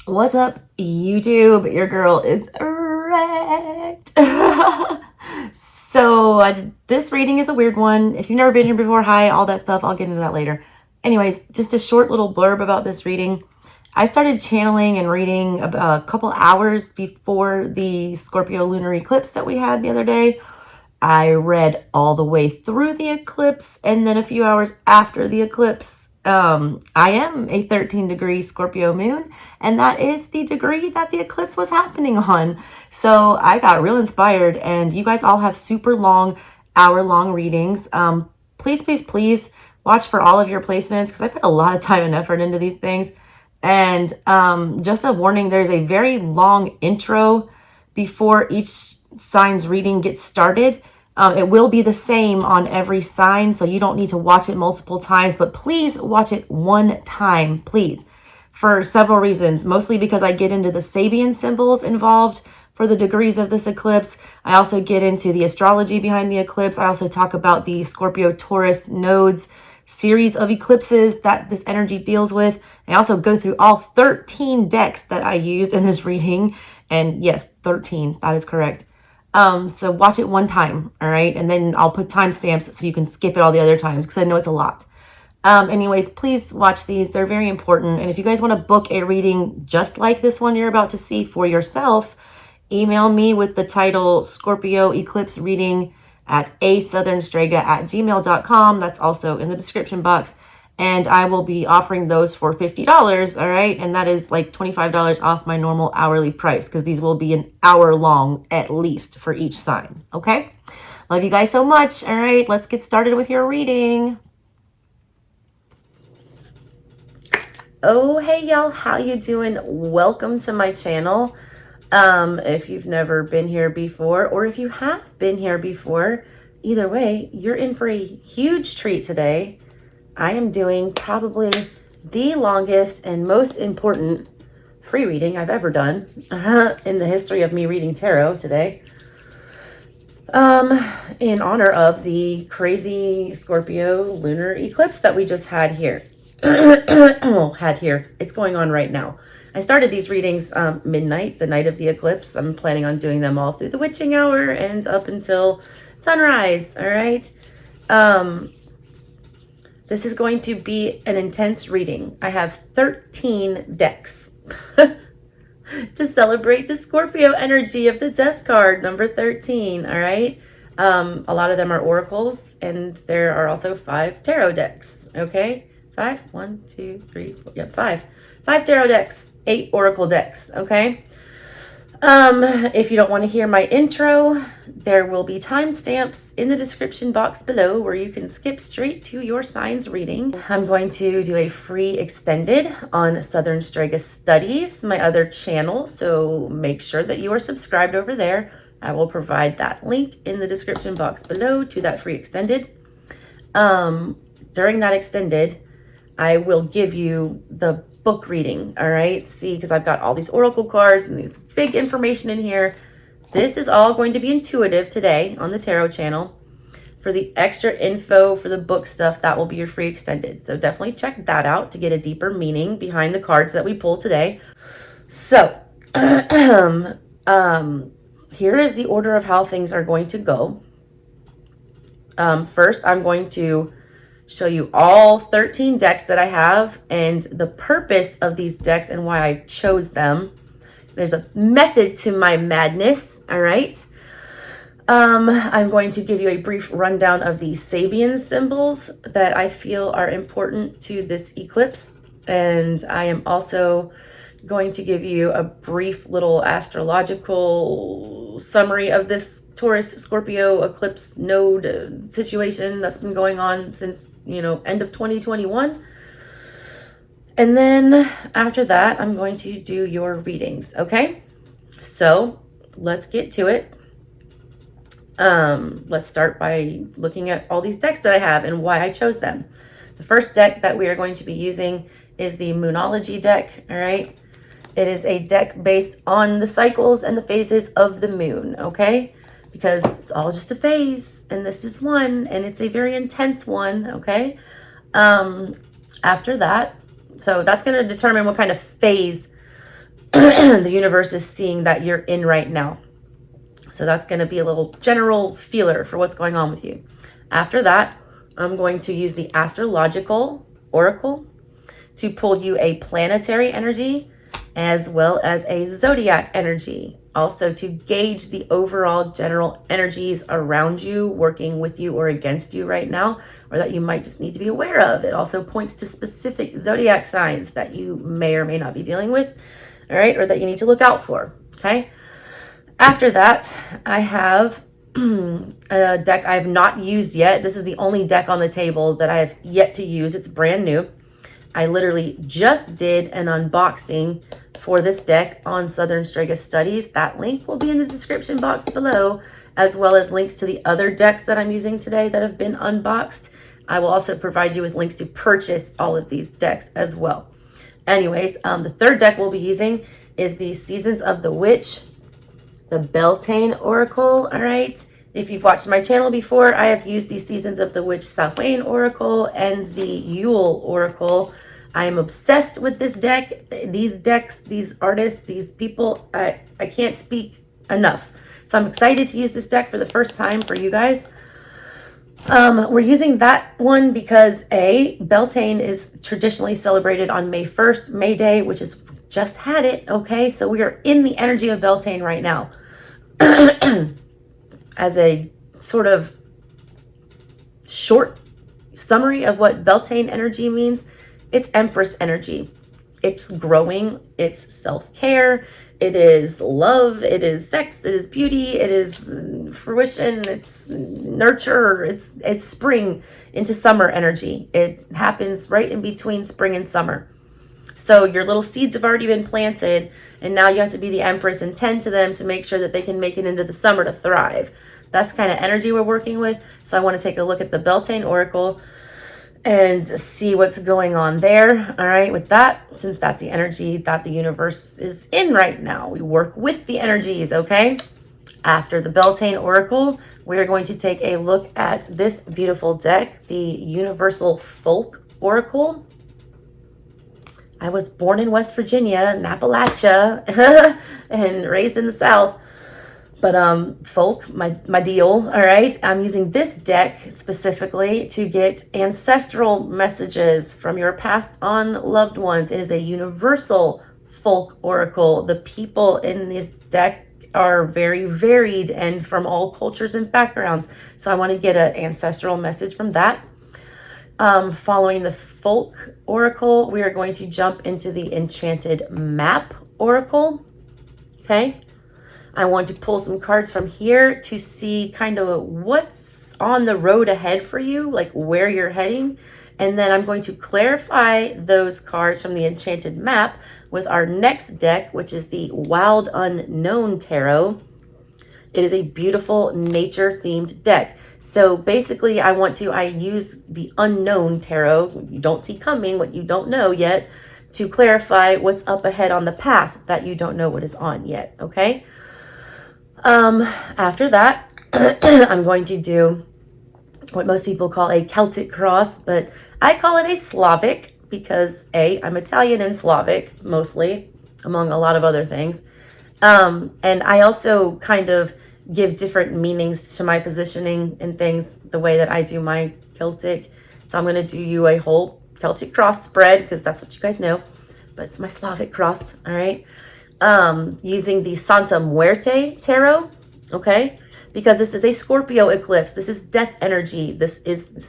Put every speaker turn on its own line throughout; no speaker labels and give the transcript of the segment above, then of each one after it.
What's up, YouTube? Your girl is wrecked. This reading is a weird one. If you've never been here before, hi, all that stuff. I'll get into that later. Anyways, just a short little blurb about this reading. I started channeling and reading about a couple hours before the Scorpio lunar eclipse that we had the other day. I read all the way through the eclipse, and then a few hours after the eclipse, I am a 13-degree Scorpio moon, and that is the degree that the eclipse was happening on. So I got real inspired, and you guys all have super long, hour-long readings. Please watch for all of your placements, because I put a lot of time and effort into these things. And just a warning, there's a very long intro before each sign's reading gets started. It will be the same on every sign, so you don't need to watch it multiple times, but please watch it one time, please, for several reasons. Mostly because I get into the Sabian symbols involved for the degrees of this eclipse. I also get into the astrology behind the eclipse. I also talk about the Scorpio Taurus nodes series of eclipses that this energy deals with. I also go through all 13 decks that I used in this reading, and yes, 13, that is correct. So watch it one time, all right? And then I'll put timestamps so you can skip it all the other times, because I know it's a lot. Anyways, please watch these. They're very important. And if you guys want to book a reading just like this one you're about to see for yourself, email me with the title Scorpio Eclipse Reading at ASouthernStrega@gmail.com. That's also in the description box. And I will be offering those for $50, all right? And that is like $25 off my normal hourly price, because these will be an hour long at least for each sign, okay? Love you guys so much. All right, let's get started with your reading. Oh, hey y'all, how you doing? Welcome to my channel. If you've never been here before, or if you have been here before, either way, you're in for a huge treat today. I am doing probably the longest and most important free reading I've ever done in the history of me reading tarot today. In honor of the crazy Scorpio lunar eclipse that we just had here. It's going on right now. I started these readings midnight, the night of the eclipse. I'm planning on doing them all through the witching hour and up until sunrise, all right? This is going to be an intense reading. I have 13 decks to celebrate the Scorpio energy of the death card, number 13, all right? A lot of them are oracles, and there are also 5 tarot decks, okay? 5, 1, 2, 3, 4, yep, 5. 5 tarot decks, 8 oracle decks, okay? If you don't want to hear my intro, there will be timestamps in the description box below where you can skip straight to your signs reading. I'm going to do a free extended on Southern Strega Studies, my other channel, so make sure that you are subscribed over there. I will provide that link in the description box below to that free extended. During that extended, I will give you the book reading, all right? See, because I've got all these oracle cards and these big information in here. This is all going to be intuitive today on the tarot channel. For the extra info for the book stuff, that will be your free extended. So definitely check that out to get a deeper meaning behind the cards that we pull today. So here is the order of how things are going to go. First, I'm going to show you all 13 decks that I have and the purpose of these decks and why I chose them. There's a method to my madness, all right? I'm going to give you a brief rundown of the Sabian symbols that I feel are important to this eclipse. And I am also going to give you a brief little astrological summary of this Taurus Scorpio eclipse node situation that's been going on since, end of 2021. And then after that, I'm going to do your readings, okay? So let's get to it. Let's start by looking at all these decks that I have and why I chose them. The first deck that we are going to be using is the Moonology deck, all right? It is a deck based on the cycles and the phases of the moon, okay? Because it's all just a phase, and this is one, and it's a very intense one, okay? After that, so that's going to determine what kind of phase the universe is seeing that you're in right now. So that's going to be a little general feeler for what's going on with you. After that, I'm going to use the Astrological Oracle to pull you a planetary energy as well as a zodiac energy. Also to gauge the overall general energies around you, working with you or against you right now, or that you might just need to be aware of. It also points to specific zodiac signs that you may or may not be dealing with, all right, or that you need to look out for, okay? After that, I have a deck I have not used yet. This is the only deck on the table that I have yet to use. It's brand new. I literally just did an unboxing for this deck on ASouthernStrega Studies. That link will be in the description box below, as well as links to the other decks that I'm using today that have been unboxed. I will also provide you with links to purchase all of these decks as well. Anyways, the third deck we'll be using is the Seasons of the Witch, the Beltane Oracle, all right? If you've watched my channel before, I have used the Seasons of the Witch Sabian Oracle and the Yule Oracle. I am obsessed with this deck, these decks, these artists, these people. I can't speak enough. So I'm excited to use this deck for the first time for you guys. We're using that one because Beltane is traditionally celebrated on May 1st, May Day, which is just had it, okay? So we are in the energy of Beltane right now. As a sort of short summary of what Beltane energy means, it's Empress energy. It's growing, it's self-care, it is love, it is sex, it is beauty, it is fruition, it's nurture, it's spring into summer energy. It happens right in between spring and summer. So your little seeds have already been planted, and now you have to be the Empress and tend to them to make sure that they can make it into the summer to thrive. That's the kind of energy we're working with. So I want to take a look at the Beltane Oracle and see what's going on there. All right, with that, since that's the energy that the universe is in right now, we work with the energies, okay? After the Beltane Oracle, we're going to take a look at this beautiful deck, the Universal Folk Oracle. I was born in West Virginia, in Appalachia, and raised in the South. But folk, my deal, all right? I'm using this deck specifically to get ancestral messages from your passed on loved ones. It is a universal folk oracle. The people in this deck are very varied and from all cultures and backgrounds. So I want to get an ancestral message from that. Following the folk oracle, we are going to jump into the Enchanted Map Oracle, okay? I want to pull some cards from here to see kind of what's on the road ahead for you, like where you're heading. And then I'm going to clarify those cards from the Enchanted Map with our next deck, which is the Wild Unknown Tarot. It is a beautiful nature-themed deck. So basically, I use the Unknown Tarot, what you don't see coming, what you don't know yet, to clarify what's up ahead on the path that you don't know what is on yet, okay? After that, I'm going to do what most people call a Celtic cross, but I call it a Slavic because I'm Italian and Slavic mostly, among a lot of other things. And I also kind of give different meanings to my positioning and things the way that I do my Celtic. So I'm going to do you a whole Celtic cross spread because that's what you guys know, but it's my Slavic cross, all right? Using the Santa Muerte Tarot, okay? Because this is a Scorpio eclipse. This is death energy. This is the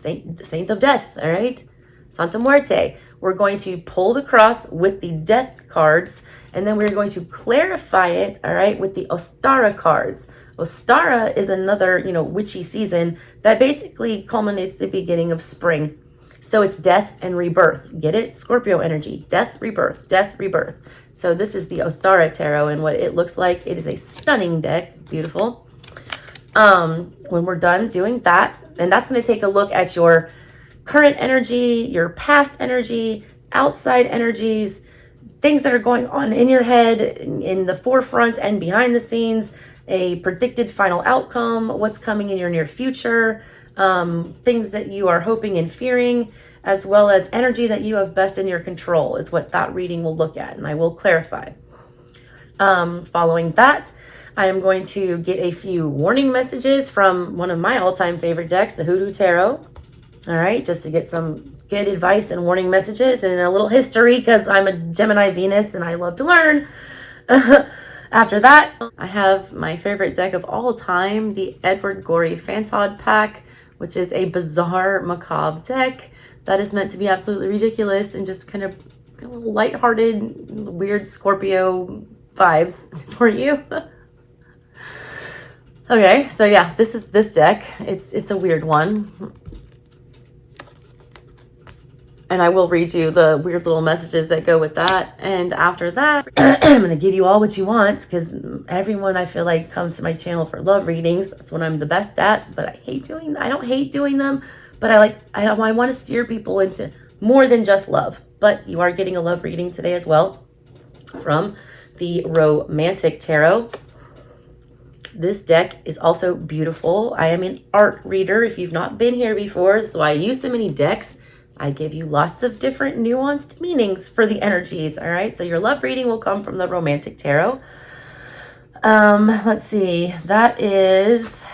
saint of death, all right? Santa Muerte. We're going to pull the cross with the death cards, and then we're going to clarify it, all right, with the Ostara cards. Ostara is another, witchy season that basically culminates the beginning of spring. So it's death and rebirth. Get it? Scorpio energy. Death, rebirth. Death, rebirth. So this is the Ostara Tarot and what it looks like. It is a stunning deck. Beautiful. When we're done doing that, and that's going to take a look at your current energy, your past energy, outside energies, things that are going on in your head, in the forefront and behind the scenes, a predicted final outcome, what's coming in your near future, things that you are hoping and fearing, as well as energy that you have best in your control is what that reading will look at, and I will clarify. Following that, I am going to get a few warning messages from one of my all-time favorite decks, the Hoodoo Tarot. All right, just to get some good advice and warning messages and a little history, because I'm a Gemini Venus and I love to learn. After that, I have my favorite deck of all time, the Edward Gorey Fantod pack, which is a bizarre, macabre deck that is meant to be absolutely ridiculous and just kind of lighthearted, weird Scorpio vibes for you. Okay, so yeah, this is this deck. It's a weird one. And I will read you the weird little messages that go with that. And after that, I'm going to give you all what you want, because everyone, I feel like, comes to my channel for love readings. That's what I'm the best at, but I don't hate doing them, but I want to steer people into more than just love. But you are getting a love reading today as well from the Romantic Tarot. This deck is also beautiful. I am an art reader if you've not been here before, so I use so many decks. I give you lots of different nuanced meanings for the energies, all right? So your love reading will come from the Romantic Tarot. Let's see. That is,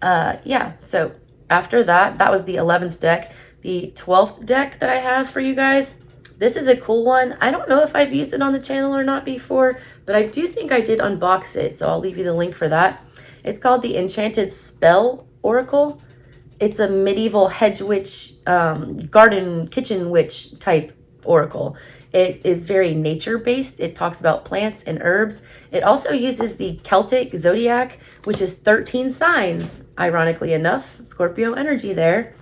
yeah. So after that, that was the 11th deck. The 12th deck that I have for you guys, this is a cool one. I don't know if I've used it on the channel or not before, but I do think I did unbox it, so I'll leave you the link for that. It's called the Enchanted Spell Oracle. It's a medieval hedge witch, garden kitchen witch type oracle. It is very nature-based. It talks about plants and herbs. It also uses the Celtic zodiac, which is 13 signs, ironically enough. Scorpio energy there.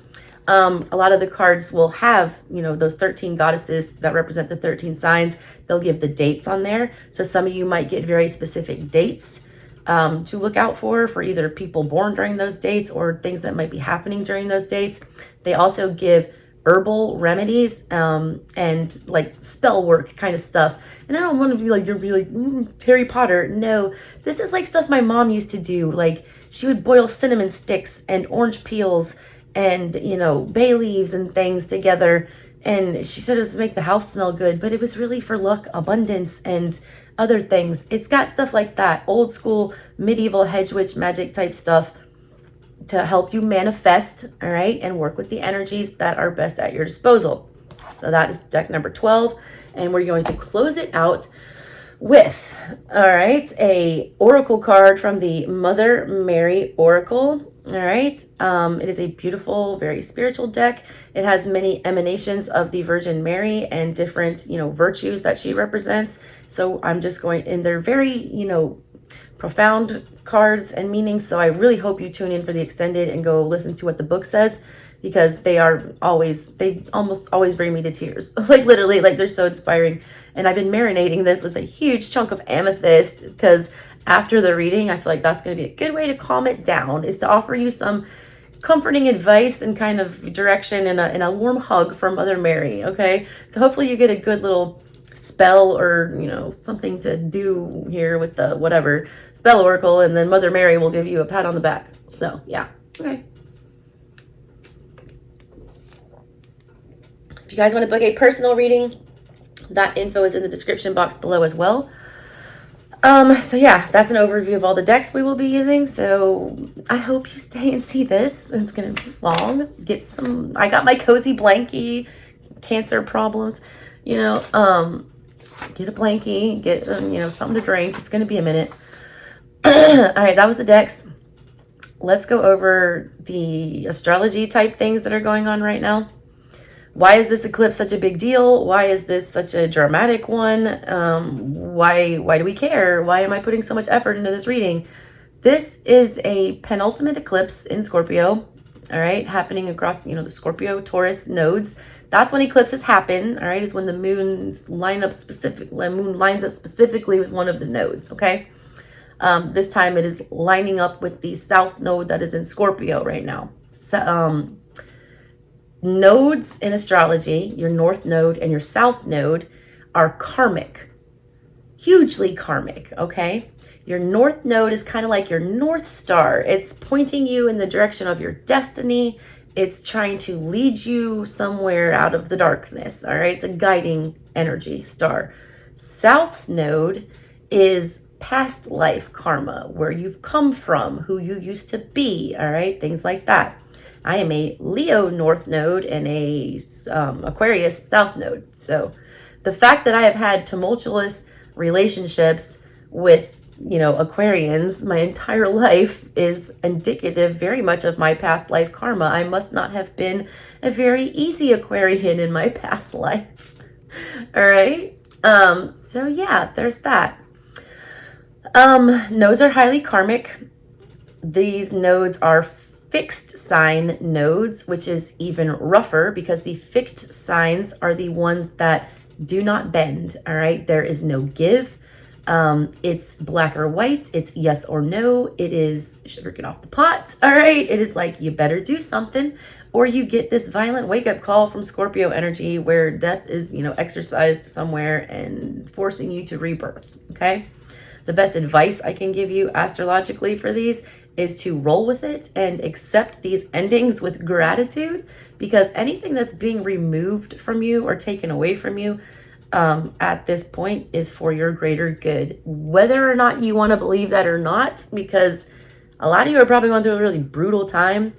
A lot of the cards will have, those 13 goddesses that represent the 13 signs. They'll give the dates on there. So some of you might get very specific dates to look out for either people born during those dates or things that might be happening during those dates. They also give herbal remedies and like spell work kind of stuff. And I don't want to be like, you're really Harry Potter. No, this is like stuff my mom used to do. Like she would boil cinnamon sticks and orange peels and, bay leaves and things together. And she said it was to make the house smell good, but it was really for luck, abundance, and other things. It's got stuff like that, old school medieval hedge witch magic type stuff to help you manifest, all right, and work with the energies that are best at your disposal. So that is deck number 12, and we're going to close it out with, all right, a oracle card from the Mother Mary Oracle. All right, it is a beautiful, very spiritual deck. It has many emanations of the Virgin Mary and different, virtues that she represents. So I'm just going, and they're very, profound cards and meanings. So I really hope you tune in for the extended and go listen to what the book says, because they almost always bring me to tears. Like literally, like they're so inspiring. And I've been marinating this with a huge chunk of amethyst, because after the reading, I feel like that's going to be a good way to calm it down, is to offer you some comforting advice and kind of direction and a warm hug from Mother Mary. Okay. So hopefully you get a good little spell or, something to do here with the whatever spell oracle, and then Mother Mary will give you a pat on the back. So yeah. Okay. If you guys want to book a personal reading, that info is in the description box below as well. So yeah, that's an overview of all the decks we will be using. So I hope you stay and see this. It's going to be long. I got my cozy blankie, Cancer problems, get a blankie, get, something to drink. It's going to be a minute. All right, that was the decks. Let's go over the astrology type things that are going on right now. Why is this eclipse such a big deal? Why is this such a dramatic one? Why do we care? Why am I putting so much effort into this reading? This is a penultimate eclipse in Scorpio, all right, happening across, the Scorpio Taurus nodes. That's when eclipses happen, all right, is when the moon lines up specifically with one of the nodes, okay? This time it is lining up with the south node that is in Scorpio right now. So, nodes in astrology, your north node and your south node, are karmic, hugely karmic, okay? Your north node is kind of like your North Star. It's pointing you in the direction of your destiny. It's trying to lead you somewhere out of the darkness, all right? It's a guiding energy star. South node is past life karma, where you've come from, who you used to be, all right? Things like that. I am a Leo North Node and a Aquarius South Node. So the fact that I have had tumultuous relationships with, you know, Aquarians my entire life is indicative very much of my past life karma. I must not have been a very easy Aquarian in my past life. All right. So yeah, there's that. Nodes are highly karmic. These nodes are fixed sign nodes, which is even rougher because the fixed signs are the ones that do not bend. All right. There is no give. It's black or white. It's yes or no. It is sugar get off the pot. All right. It is like, you better do something, or you get this violent wake up call from Scorpio energy where death is, you know, exercised somewhere and forcing you to rebirth. Okay. The best advice I can give you astrologically for these is to roll with it and accept these endings with gratitude, because anything that's being removed from you or taken away from you at this point is for your greater good, whether or not you want to believe that or not, because a lot of you are probably going through a really brutal time.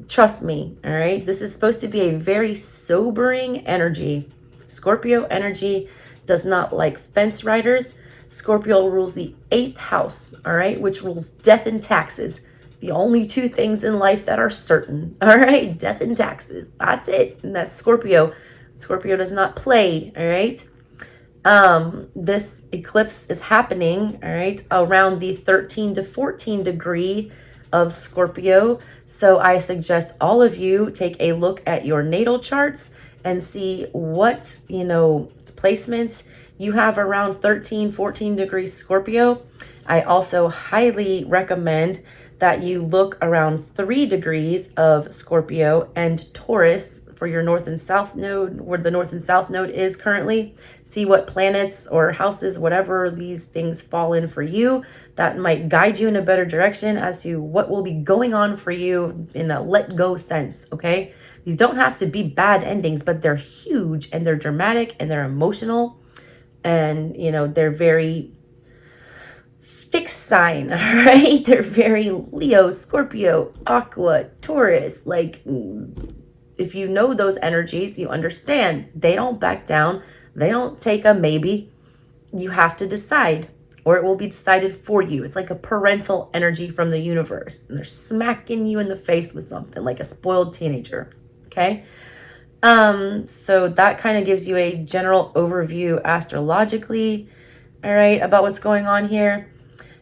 Trust me, all right? This is supposed to be a very sobering energy. Scorpio energy does not like fence riders. Scorpio rules the 8th house, all right, which rules death and taxes. The only two things in life that are certain, all right? Death and taxes. That's it. And that's Scorpio. Scorpio does not play, all right? This eclipse is happening, all right, around the 13 to 14 degree of Scorpio. So I suggest all of you take a look at your natal charts and see what, you know, placements you have around 13, 14 degrees Scorpio. I also highly recommend that you look around 3 degrees of Scorpio and Taurus for your north and south node, where the north and south node is currently. See what planets or houses, whatever these things fall in for you, that might guide you in a better direction as to what will be going on for you in a let go sense, okay? These don't have to be bad endings, but they're huge and they're dramatic and they're emotional, and, you know, they're very fixed sign, all right? They're very Leo, Scorpio, Aqua, Taurus. Like, if you know those energies, you understand they don't back down. They don't take a maybe. You have to decide, or it will be decided for you. It's like a parental energy from the universe, and they're smacking you in the face with something like a spoiled teenager, okay? So that kind of gives you a general overview astrologically, all right, about what's going on here.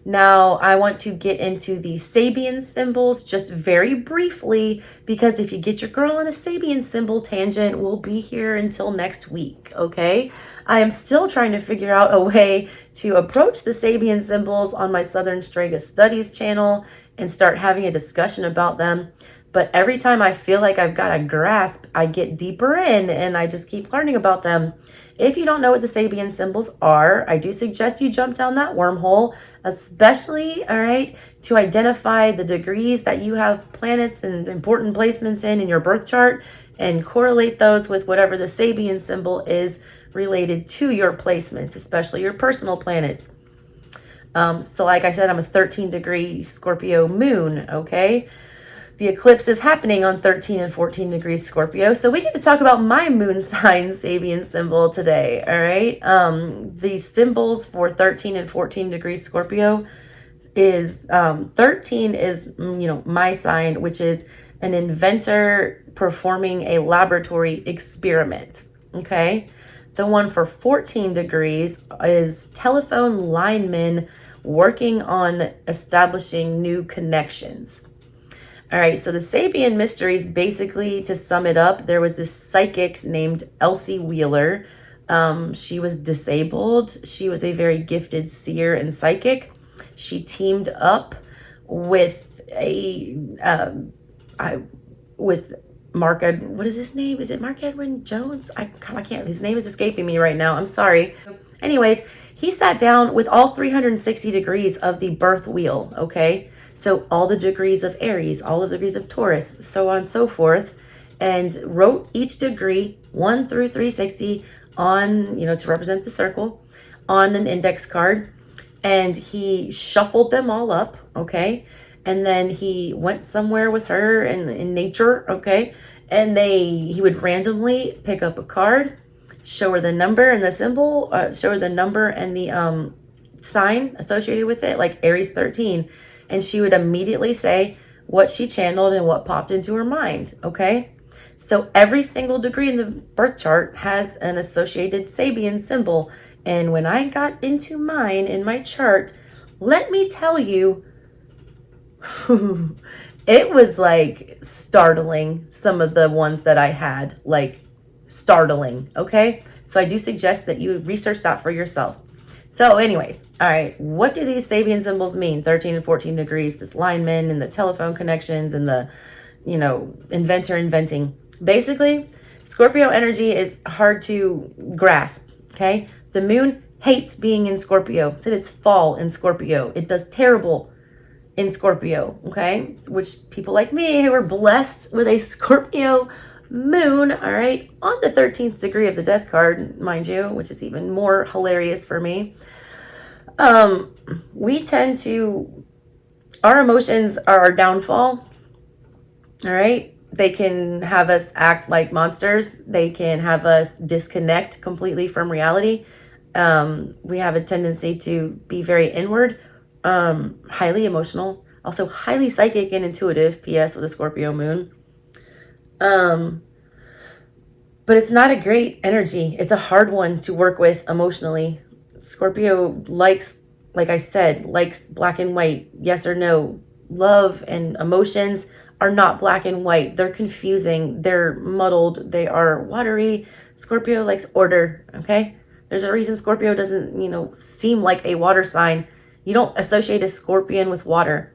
Now, I want to get into the Sabian symbols just very briefly, because if you get your girl on a Sabian symbol tangent, we'll be here until next week, okay? I am still trying to figure out a way to approach the Sabian symbols on my ASouthernStrega Studies channel and start having a discussion about them. But every time I feel like I've got a grasp, I get deeper in and I just keep learning about them. If you don't know what the Sabian symbols are, I do suggest you jump down that wormhole, especially, all right, to identify the degrees that you have planets and important placements in your birth chart, and correlate those with whatever the Sabian symbol is related to your placements, especially your personal planets. So like I said, I'm a 13-degree Scorpio moon, okay? The eclipse is happening on 13 and 14 degrees Scorpio. So we get to talk about my moon sign Sabian symbol today, all right? The symbols for 13 and 14 degrees Scorpio is, 13 is, you know, my sign, which is an inventor performing a laboratory experiment, okay? The one for 14 degrees is telephone lineman working on establishing new connections. All right, so the Sabian mysteries, basically, to sum it up, there was this psychic named Elsie Wheeler. She was disabled. She was a very gifted seer and psychic. She teamed up with with Mark, what is his name? Is it Mark Edwin Jones? I can't, his name is escaping me right now. I'm sorry. Anyways, he sat down with all 360 degrees of the birth wheel, okay? So all the degrees of Aries, all the degrees of Taurus, so on and so forth, and wrote each degree 1 through 360 on, you know, to represent the circle, on an index card, and he shuffled them all up, okay? And then he went somewhere with her in nature, okay? And he would randomly pick up a card, show her the number and the symbol, show her the number and the sign associated with it, like Aries 13. And she would immediately say what she channeled and what popped into her mind, okay? So every single degree in the birth chart has an associated Sabian symbol. And when I got into mine in my chart, let me tell you, it was like startling, some of the ones that I had, like startling, okay? So I do suggest that you research that for yourself. So anyways, all right, what do these Sabian symbols mean? 13 and 14 degrees, this lineman and the telephone connections and the, inventor inventing. Basically, Scorpio energy is hard to grasp, okay? The moon hates being in Scorpio. It's in its fall in Scorpio. It does terrible in Scorpio, okay? Which people like me who are blessed with a Scorpio moon, all right, on the 13th degree of the death card, mind you, which is even more hilarious for me. We tend to, our emotions are our downfall, all right? They can have us act like monsters. They can have us disconnect completely from reality. We have a tendency to be very inward, highly emotional, also highly psychic and intuitive, PS with a Scorpio moon. But it's not a great energy. It's a hard one to work with emotionally. Scorpio likes, like I said, likes black and white, yes or no. Love and emotions are not black and white. They're confusing. They're muddled. They are watery. Scorpio likes order, okay? There's a reason Scorpio doesn't, seem like a water sign. You don't associate a scorpion with water.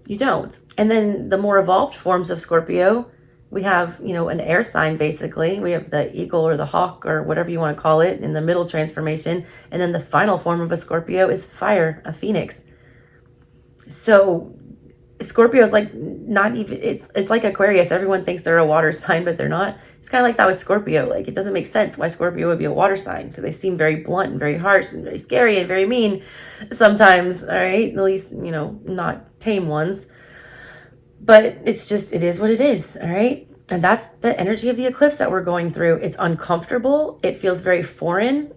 You don't. And then the more evolved forms of Scorpio, we have, an air sign, basically. We have the eagle or the hawk or whatever you want to call it in the middle transformation. And then the final form of a Scorpio is fire, a phoenix. So Scorpio is like not even, it's like Aquarius. Everyone thinks they're a water sign, but they're not. It's kind of like that with Scorpio. Like, it doesn't make sense why Scorpio would be a water sign, because they seem very blunt and very harsh and very scary and very mean sometimes, all right? At least, not tame ones. But it's just, it is what it is, all right? And that's the energy of the eclipse that we're going through. It's uncomfortable. It feels very foreign.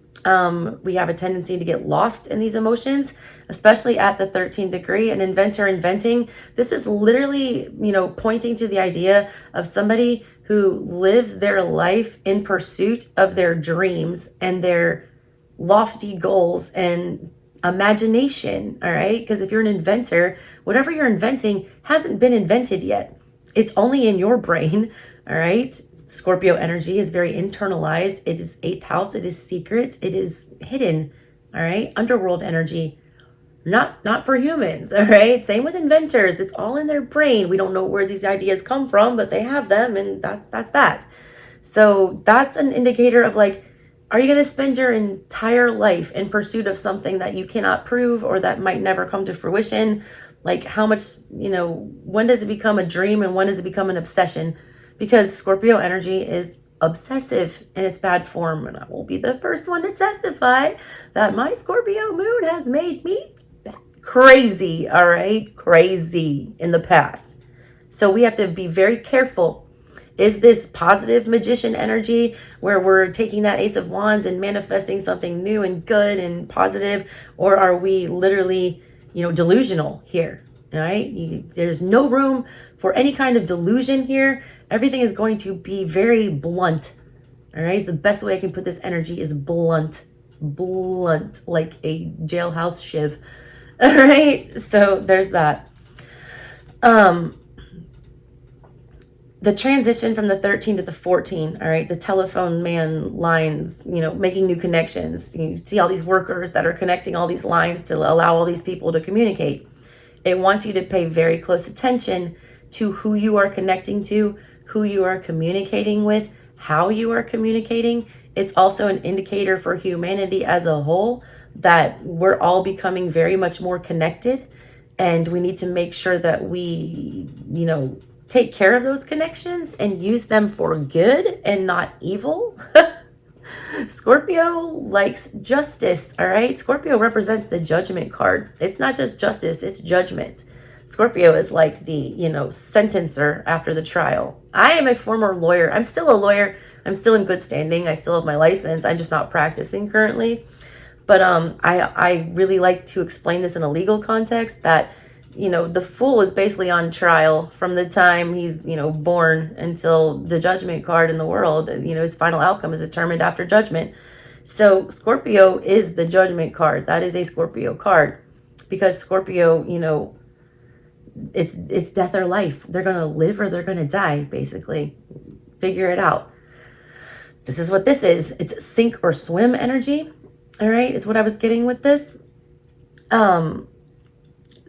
We have a tendency to get lost in these emotions, especially at the 13th degree. An inventor inventing. This is literally, pointing to the idea of somebody who lives their life in pursuit of their dreams and their lofty goals and imagination, all right? Because if you're an inventor, whatever you're inventing hasn't been invented yet. It's only in your brain, all right? Scorpio energy is very internalized. It is 8th house. It is secret. It is hidden, all right? Underworld energy, not for humans, all right? Same with inventors. It's all in their brain. We don't know where these ideas come from, but they have them, and that's that. So that's an indicator of, like, are you going to spend your entire life in pursuit of something that you cannot prove or that might never come to fruition? Like, how much, when does it become a dream and when does it become an obsession? Because Scorpio energy is obsessive in its bad form. And I will be the first one to testify that my Scorpio moon has made me crazy, all right? Crazy in the past. So we have to be very careful. Is this positive magician energy where we're taking that Ace of Wands and manifesting something new and good and positive? Or are we literally, delusional here? All right? There's no room for any kind of delusion here. Everything is going to be very blunt. All right? The best way I can put this energy is blunt. Blunt, like a jailhouse shiv. All right? So there's that. The transition from the 13 to the 14, all right, the telephone man lines, making new connections. You see all these workers that are connecting all these lines to allow all these people to communicate. It wants you to pay very close attention to who you are connecting to, who you are communicating with, how you are communicating. It's also an indicator for humanity as a whole that we're all becoming very much more connected, and we need to make sure that we, take care of those connections and use them for good and not evil. Scorpio likes justice, all right? Scorpio represents the judgment card. It's not just justice, it's judgment. Scorpio is like the, sentencer after the trial. I am a former lawyer. I'm still a lawyer. I'm still in good standing. I still have my license. I'm just not practicing currently. But I really like to explain this in a legal context that, the fool is basically on trial from the time he's, born until the judgment card in the world. His final outcome is determined after judgment. So Scorpio is the judgment card. That is a Scorpio card because Scorpio, it's death or life. They're going to live or they're going to die, basically. Figure it out. This is what this is. It's sink or swim energy. All right, is what I was getting with this.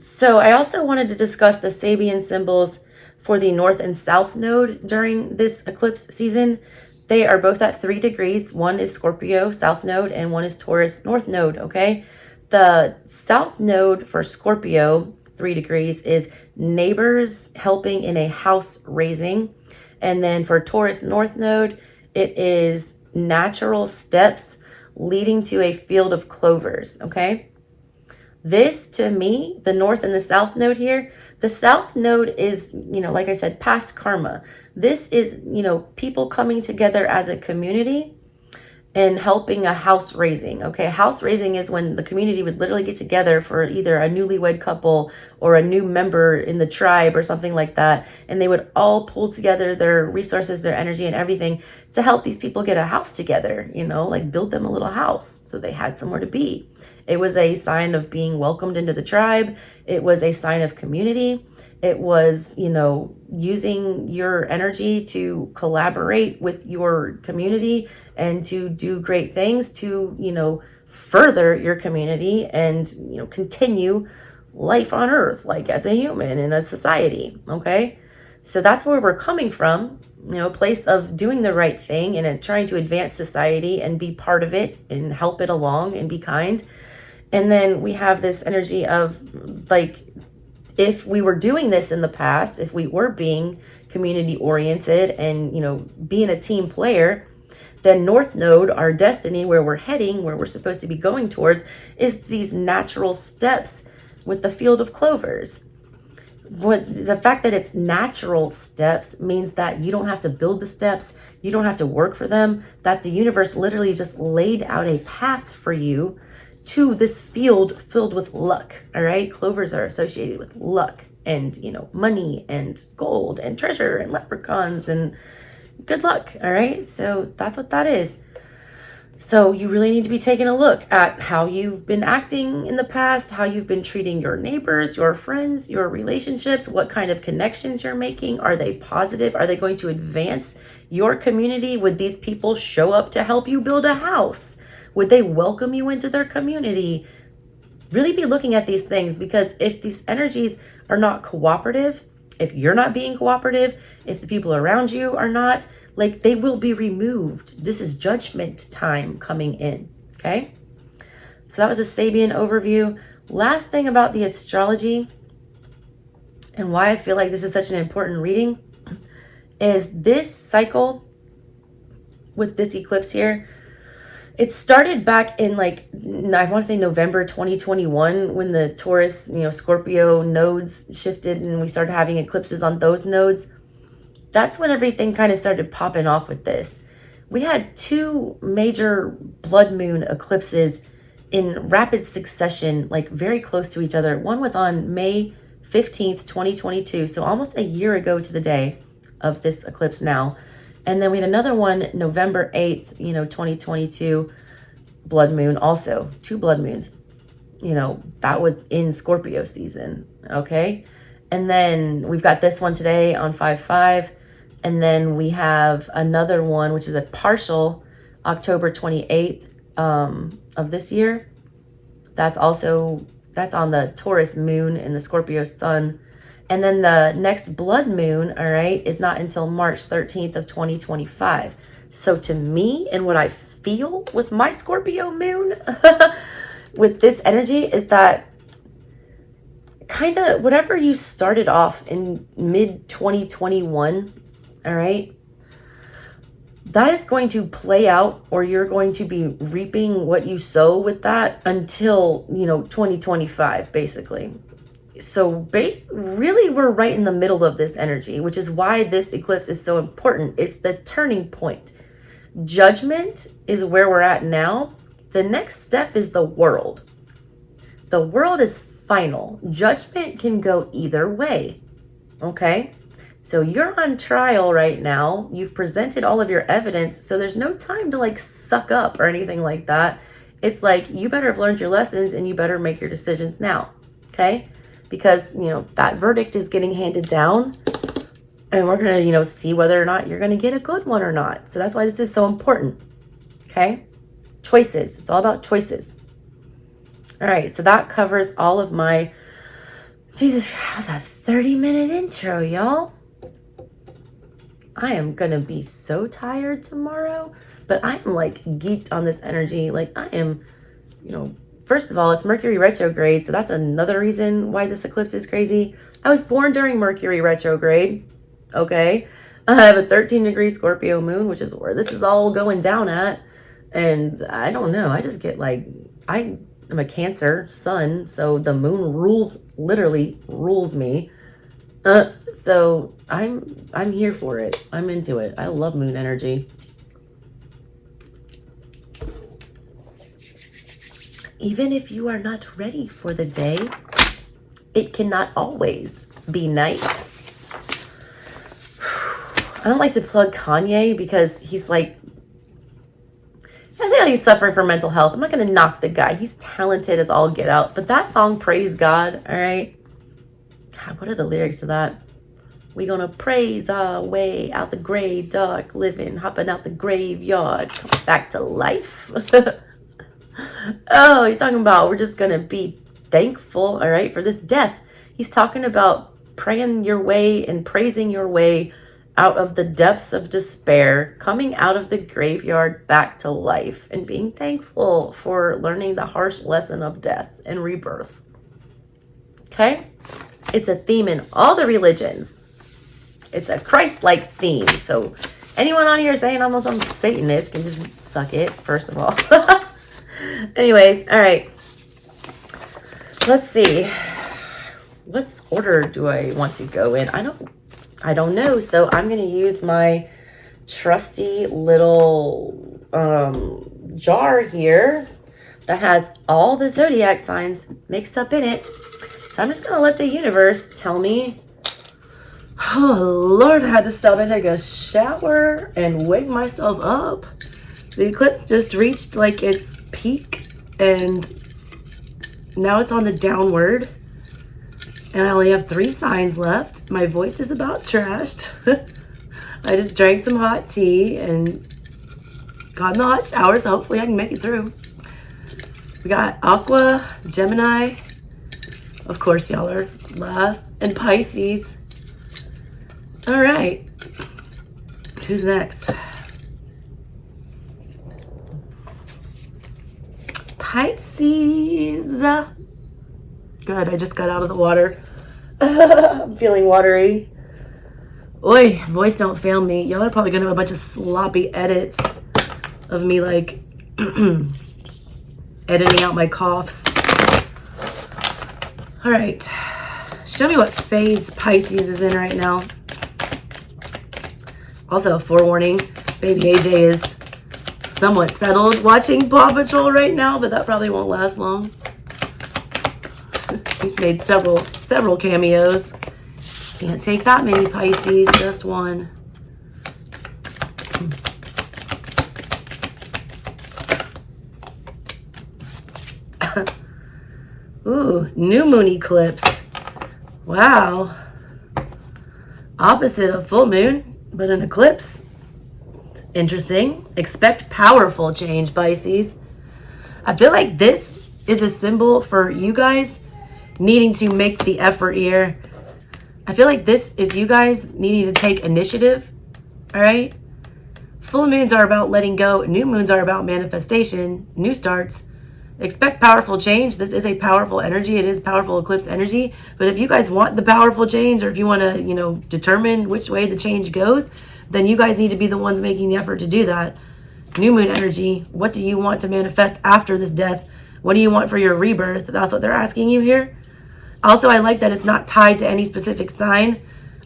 So I also wanted to discuss the Sabian symbols for the North and South node during this eclipse season. They are both at 3 degrees. One is Scorpio, South node, and one is Taurus, North node, okay? The South node for Scorpio, 3 degrees, is neighbors helping in a house raising. And then for Taurus, North node, it is natural steps leading to a field of clovers, okay? This, to me, the North and the South node here, the South node is, like I said, past karma. This is, people coming together as a community and helping a house raising, okay? House raising is when the community would literally get together for either a newlywed couple or a new member in the tribe or something like that. And they would all pull together their resources, their energy and everything to help these people get a house together, like build them a little house so they had somewhere to be. It was a sign of being welcomed into the tribe. It was a sign of community. It was, using your energy to collaborate with your community and to do great things to, further your community and, continue life on earth, like as a human in a society. Okay. So that's where we're coming from, a place of doing the right thing and trying to advance society and be part of it and help it along and be kind. And then we have this energy of like, if we were doing this in the past, if we were being community oriented and, being a team player, then North Node, our destiny, where we're heading, where we're supposed to be going towards, is these natural steps with the field of clovers. The fact that it's natural steps means that you don't have to build the steps, you don't have to work for them, that the universe literally just laid out a path for you to this field filled with luck. All right, clovers are associated with luck and money and gold and treasure and leprechauns and good luck. All right, so that's what that is. So you really need to be taking a look at how you've been acting in the past, how you've been treating your neighbors, your friends, your relationships, what kind of connections you're making. Are they positive? Are they going to advance your community? Would these people show up to help you build a house? Would they welcome you into their community? Really be looking at these things, because if these energies are not cooperative, if you're not being cooperative, if the people around you are not, like, they will be removed. This is judgment time coming in, okay? So that was a Sabian overview. Last thing about the astrology and why I feel like this is such an important reading is this cycle with this eclipse here. It started back in I want to say November 2021 when the Taurus, Scorpio nodes shifted and we started having eclipses on those nodes. That's when everything kind of started popping off with this. We had 2 major blood moon eclipses in rapid succession, like very close to each other. One was on May 15th, 2022. So almost a year ago to the day of this eclipse now. And then we had another one, November 8th, 2022, blood moon also. 2 blood moons. That was in Scorpio season, okay? And then we've got this one today on 5/5. And then we have another one, which is a partial October 28th of this year. That's on the Taurus moon and the Scorpio sun. And then the next blood moon, all right, is not until March 13th of 2025. So to me, and what I feel with my Scorpio moon, with this energy, is that kind of whatever you started off in mid 2021, all right, that is going to play out, or you're going to be reaping what you sow with that until, 2025, basically. So really, we're right in the middle of this energy, which is why this eclipse is so important. It's the turning point. Judgment is where we're at now. The next step is the world. The world is final. Judgment can go either way. Okay? So you're on trial right now. You've presented all of your evidence. So there's no time to like suck up or anything like that. It's like you better have learned your lessons and you better make your decisions now. Okay? Because, that verdict is getting handed down. And we're going to, see whether or not you're going to get a good one or not. So that's why this is so important. Okay? Choices. It's all about choices. All right. So that covers all of my... Jesus, that was a 30-minute intro, y'all. I am going to be so tired tomorrow. But I am like geeked on this energy. Like I am, first of all, it's Mercury retrograde. So that's another reason why this eclipse is crazy. I was born during Mercury retrograde. Okay. I have a 13-degree Scorpio moon, which is where this is all going down at. And I don't know. I just get like, I'm a Cancer sun. So the moon literally rules me. So I'm here for it. I'm into it. I love moon energy. Even if you are not ready for the day, it cannot always be night. I don't like to plug Kanye because he's like, I think he's suffering from mental health. I'm not going to knock the guy. He's talented as all get out. But that song, Praise God, all right? God, what are the lyrics to that? We gonna praise our way out the gray, dark living, hopping out the graveyard, coming back to life. Oh, he's talking about we're just going to be thankful, all right, for this death. He's talking about praying your way and praising your way out of the depths of despair, coming out of the graveyard back to life and being thankful for learning the harsh lesson of death and rebirth. Okay? It's a theme in all the religions. It's a Christ-like theme. So anyone on here saying I'm some Satanist can just suck it, first of all. Anyways, all right. Let's see. What order do I want to go in? I don't know. So I'm going to use my trusty little jar here that has all the zodiac signs mixed up in it. So I'm just going to let the universe tell me. Oh, Lord, I had to stop and take a shower and wake myself up. The eclipse just reached like its peak and now it's on the downward. And I only have 3 signs left. My voice is about trashed. I just drank some hot tea and got in the hot shower, so hopefully I can make it through. We got Aqua, Gemini. Of course, y'all are last. And Pisces. All right. Who's next? Pisces. Good, I just got out of the water. I'm feeling watery. Oi, voice don't fail me. Y'all are probably gonna have a bunch of sloppy edits of me like editing out my coughs. All right, show me what phase Pisces is in right now. Also, a forewarning, baby AJ is somewhat settled watching Paw Patrol right now, but that probably won't last long. He's made several cameos. Can't take that many Pisces, just one. Ooh, new moon eclipse. Wow. Opposite of full moon, but an eclipse. Interesting. Expect powerful change, Pisces. I feel like this is a symbol for you guys needing to make the effort here. I feel like this is you guys needing to take initiative. All right. Full moons are about letting go. New moons are about manifestation, new starts. Expect powerful change. This is a powerful energy. It is powerful eclipse energy. But if you guys want the powerful change, or if you want to, determine which way the change goes, then you guys need to be the ones making the effort to do that. New moon energy. What do you want to manifest after this death? What do you want for your rebirth? That's what they're asking you here. Also, I like that it's not tied to any specific sign.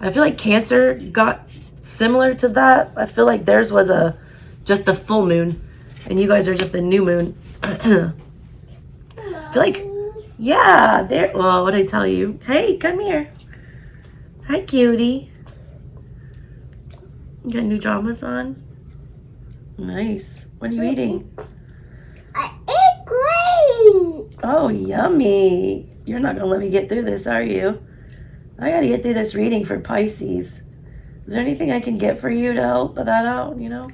I feel like Cancer got similar to that. I feel like theirs was just the full moon, and you guys are just the new moon. I feel like, yeah, there. Well, what did I tell you? Hey, come here. Hi, cutie. You got new pajamas on? Nice. What are you eating?
I ate grapes.
Oh, yummy. You're not going to let me get through this, are you? I got to get through this reading for Pisces. Is there anything I can get for you to help that out, you know?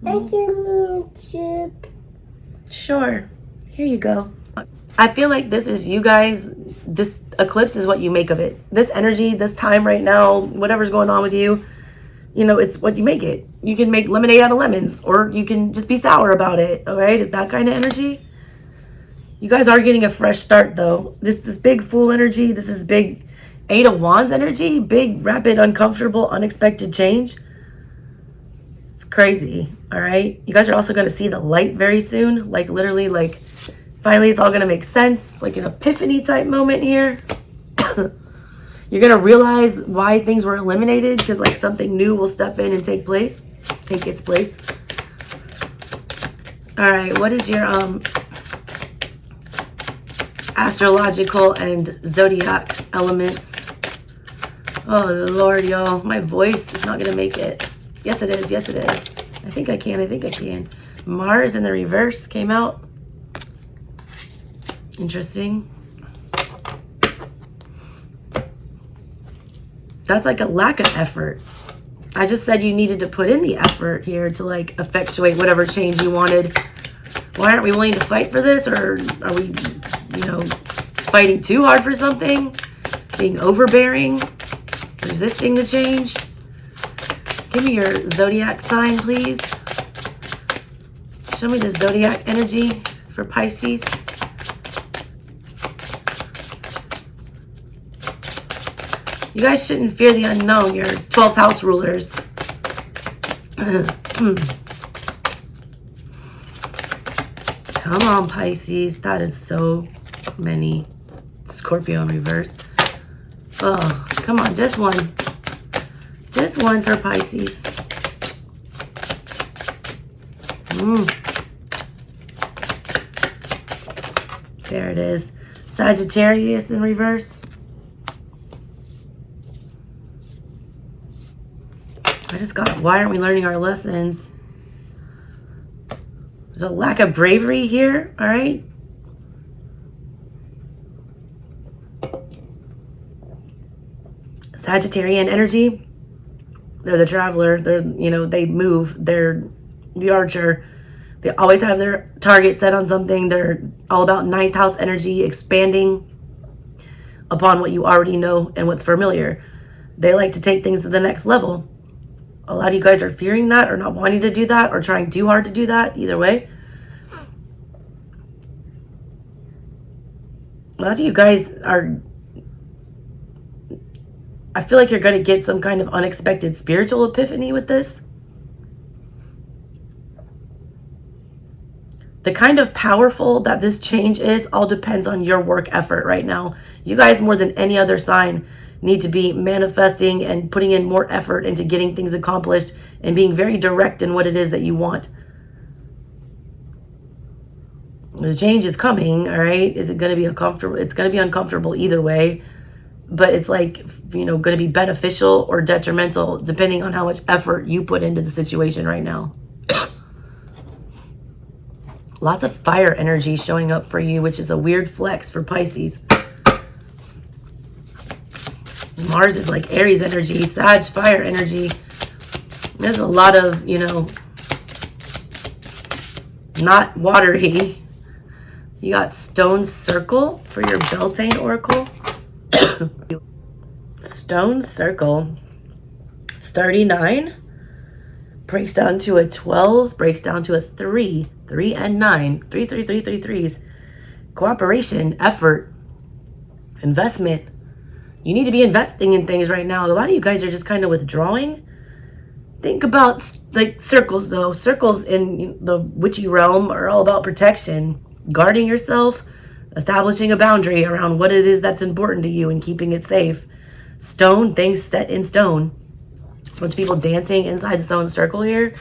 I can need chip.
Sure. Here you go. I feel like this is you guys. This eclipse is what you make of it. This energy, this time right now, whatever's going on with you, you know, it's what you make it. You can make lemonade out of lemons, or you can just be sour about it. All right. Is that kind of energy? You guys are getting a fresh start, though. This is big Fool energy. This is big Eight of Wands energy. Big, rapid, uncomfortable, unexpected change. It's crazy. All right. You guys are also going to see the light very soon. Like literally, like finally it's all going to make sense. Like an epiphany type moment here. You're going to realize why things were eliminated, because like something new will step in and take its place. All right. What is your astrological and zodiac elements? Oh Lord, y'all, my voice is not gonna make it. Yes it is, yes it is. I think I can. Mars in the reverse came out. Interesting. That's like a lack of effort. I just said you needed to put in the effort here to like effectuate whatever change you wanted. Why aren't we willing to fight for this? Or are we, you know, fighting too hard for something? Being overbearing? Resisting the change? Give me your zodiac sign, please. Show me the zodiac energy for Pisces. You guys shouldn't fear the unknown. You're 12th house rulers. Come on, Pisces. That is so many. Scorpio in reverse. Oh, come on. Just one. Just one for Pisces. There it is. Sagittarius in reverse. I just got, why aren't we learning our lessons? There's a lack of bravery here, all right? Sagittarian energy. They're the traveler. They're, you know, they move. They're the archer. They always have their target set on something. They're all about ninth house energy, expanding upon what you already know and what's familiar. They like to take things to the next level. A lot of you guys are fearing that, or not wanting to do that, or trying too hard to do that. Either way. A lot of you guys are, I feel like you're going to get some kind of unexpected spiritual epiphany with this. The kind of powerful that this change is all depends on your work effort right now. You guys, more than any other sign, need to be manifesting and putting in more effort into getting things accomplished and being very direct in what it is that you want. The change is coming, all right? Is it going to be uncomfortable? It's going to be uncomfortable either way, but it's like, you know, going to be beneficial or detrimental depending on how much effort you put into the situation right now. Lots of fire energy showing up for you, which is a weird flex for Pisces. Mars is like Aries energy, Sag, fire energy. There's a lot of, you know, not watery. You got Stone Circle for your Beltane Oracle. Stone Circle. 39. Breaks down to a 12. Breaks down to a 3. 3 and 9. 3, 3, 3, 3, 3s. Cooperation, effort, investment. You need to be investing in things right now. A lot of you guys are just kind of withdrawing. Think about like circles though. Circles in the witchy realm are all about protection, guarding yourself, establishing a boundary around what it is that's important to you and keeping it safe. Stone, things set in stone. A bunch of people dancing inside the stone circle here.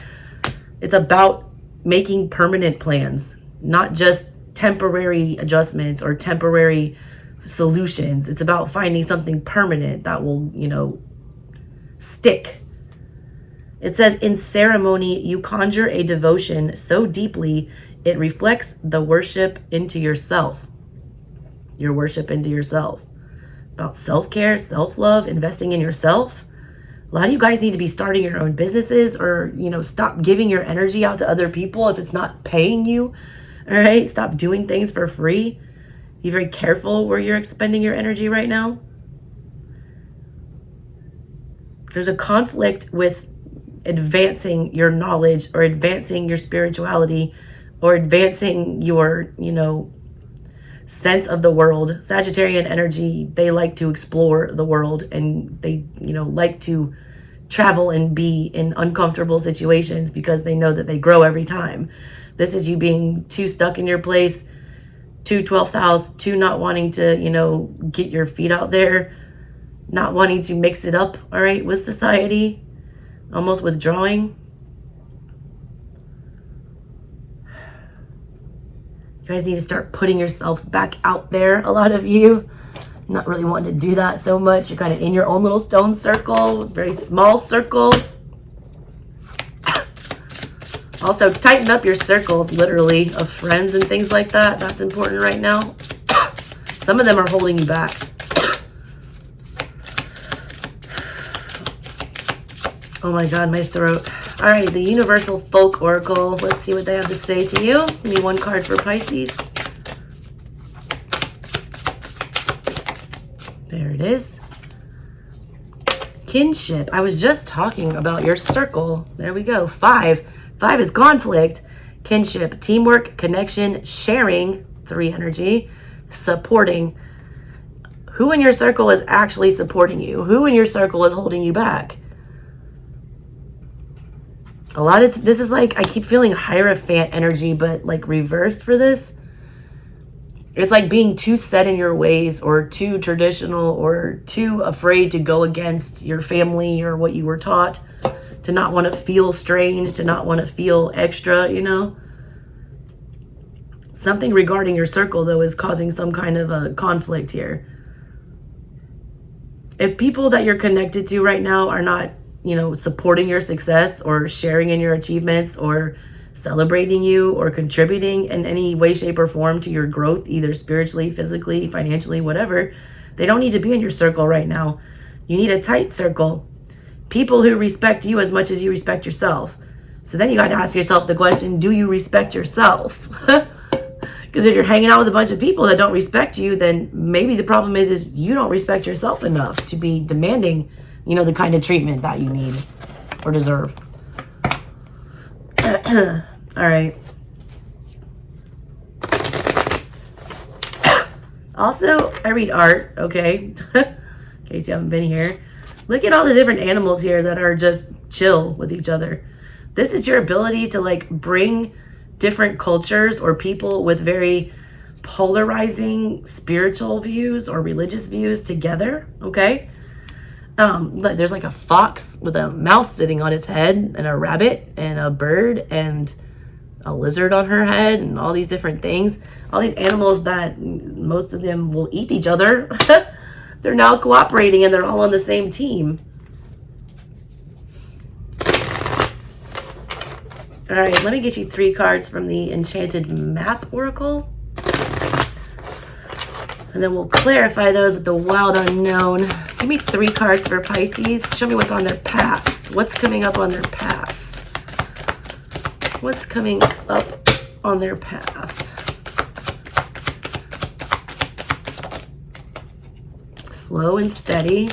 It's about making permanent plans, not just temporary adjustments or temporary solutions. It's about finding something permanent that will, you know, stick. It says, in ceremony, you conjure a devotion so deeply it reflects the worship into yourself. Your worship into yourself. About self-care, self-love, investing in yourself. A lot of you guys need to be starting your own businesses, or, you know, stop giving your energy out to other people if it's not paying you. All right? Stop doing things for free. Be very careful where you're expending your energy right now. There's a conflict with advancing your knowledge or advancing your spirituality or advancing your, you know, sense of the world. Sagittarian energy, they like to explore the world, and they, you know, like to travel and be in uncomfortable situations because they know that they grow every time. This is you being too stuck in your place, too 12th house, too not wanting to, you know, get your feet out there, not wanting to mix it up, all right, with society, almost withdrawing. You guys need to start putting yourselves back out there. A lot of you not really wanting to do that so much. You're kind of in your own little stone circle, very small circle. Also, tighten up your circles, literally, of friends and things like that. That's important right now. Some of them are holding you back. Oh my God, my throat. All right, the Universal Folk Oracle. Let's see what they have to say to you. Give me one card for Pisces. There it is. Kinship. I was just talking about your circle. There we go. 5. 5 is conflict. Kinship. Teamwork, connection, sharing. 3 energy. Supporting. Who in your circle is actually supporting you? Who in your circle is holding you back? A lot of this is like, I keep feeling Hierophant energy, but like reversed for this. It's like being too set in your ways, or too traditional, or too afraid to go against your family or what you were taught, to not want to feel strange, to not want to feel extra, you know. Something regarding your circle, though, is causing some kind of a conflict here. If people that you're connected to right now are not, you know, supporting your success or sharing in your achievements or celebrating you or contributing in any way, shape, or form to your growth, either spiritually, physically, financially, whatever, they don't need to be in your circle right now. You need a tight circle. People who respect you as much as you respect yourself. So then you got to ask yourself the question, do you respect yourself? Because if you're hanging out with a bunch of people that don't respect you, then maybe the problem is you don't respect yourself enough to be demanding, you know, the kind of treatment that you need or deserve. All right. Also, I read art, okay? In case you haven't been here. Look at all the different animals here that are just chill with each other. This is your ability to like bring different cultures or people with very polarizing spiritual views or religious views together, okay? There's like a fox with a mouse sitting on its head, and a rabbit and a bird and a lizard on her head, and all these different things. All these animals that most of them will eat each other. They're now cooperating, and they're all on the same team. All right, let me get you 3 cards from the Enchanted Map Oracle. And then we'll clarify those with the wild unknown. Give me 3 cards for Pisces. Show me what's on their path. What's coming up on their path? What's coming up on their path? Slow and steady.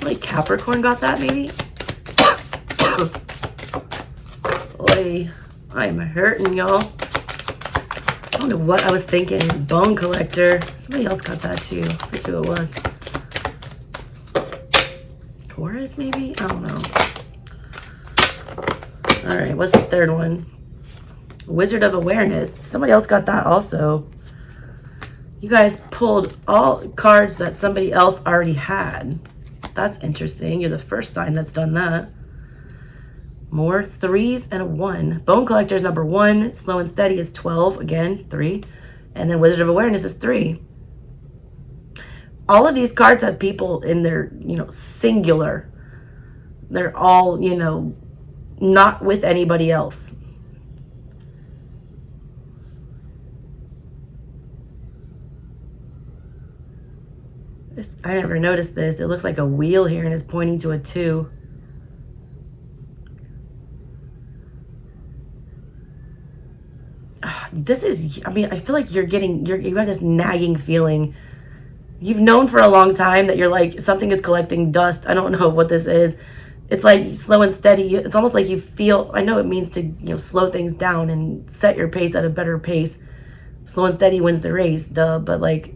Like Capricorn got that, maybe? Boy, I'm hurting, y'all. I don't know what I was thinking. Bone collector. Somebody else got that too. I forget who it was. Taurus, maybe? I don't know. All right, what's the third one? Wizard of Awareness. Somebody else got that also. You guys pulled all cards that somebody else already had. That's interesting. You're the first sign that's done that. More 3s and a 1. Bone Collector is number 1. Slow and Steady is 12. Again, 3. And then Wizard of Awareness is 3. All of these cards have people in their, singular. They're all, not with anybody else. I never noticed this. It looks like a wheel here and it's pointing to a 2. This is, I feel like you have this nagging feeling. You've known for a long time that you're like, something is collecting dust. I don't know what this is. It's like slow and steady. It's almost like you feel, I know it means to, slow things down and set your pace at a better pace. Slow and steady wins the race, duh. But like,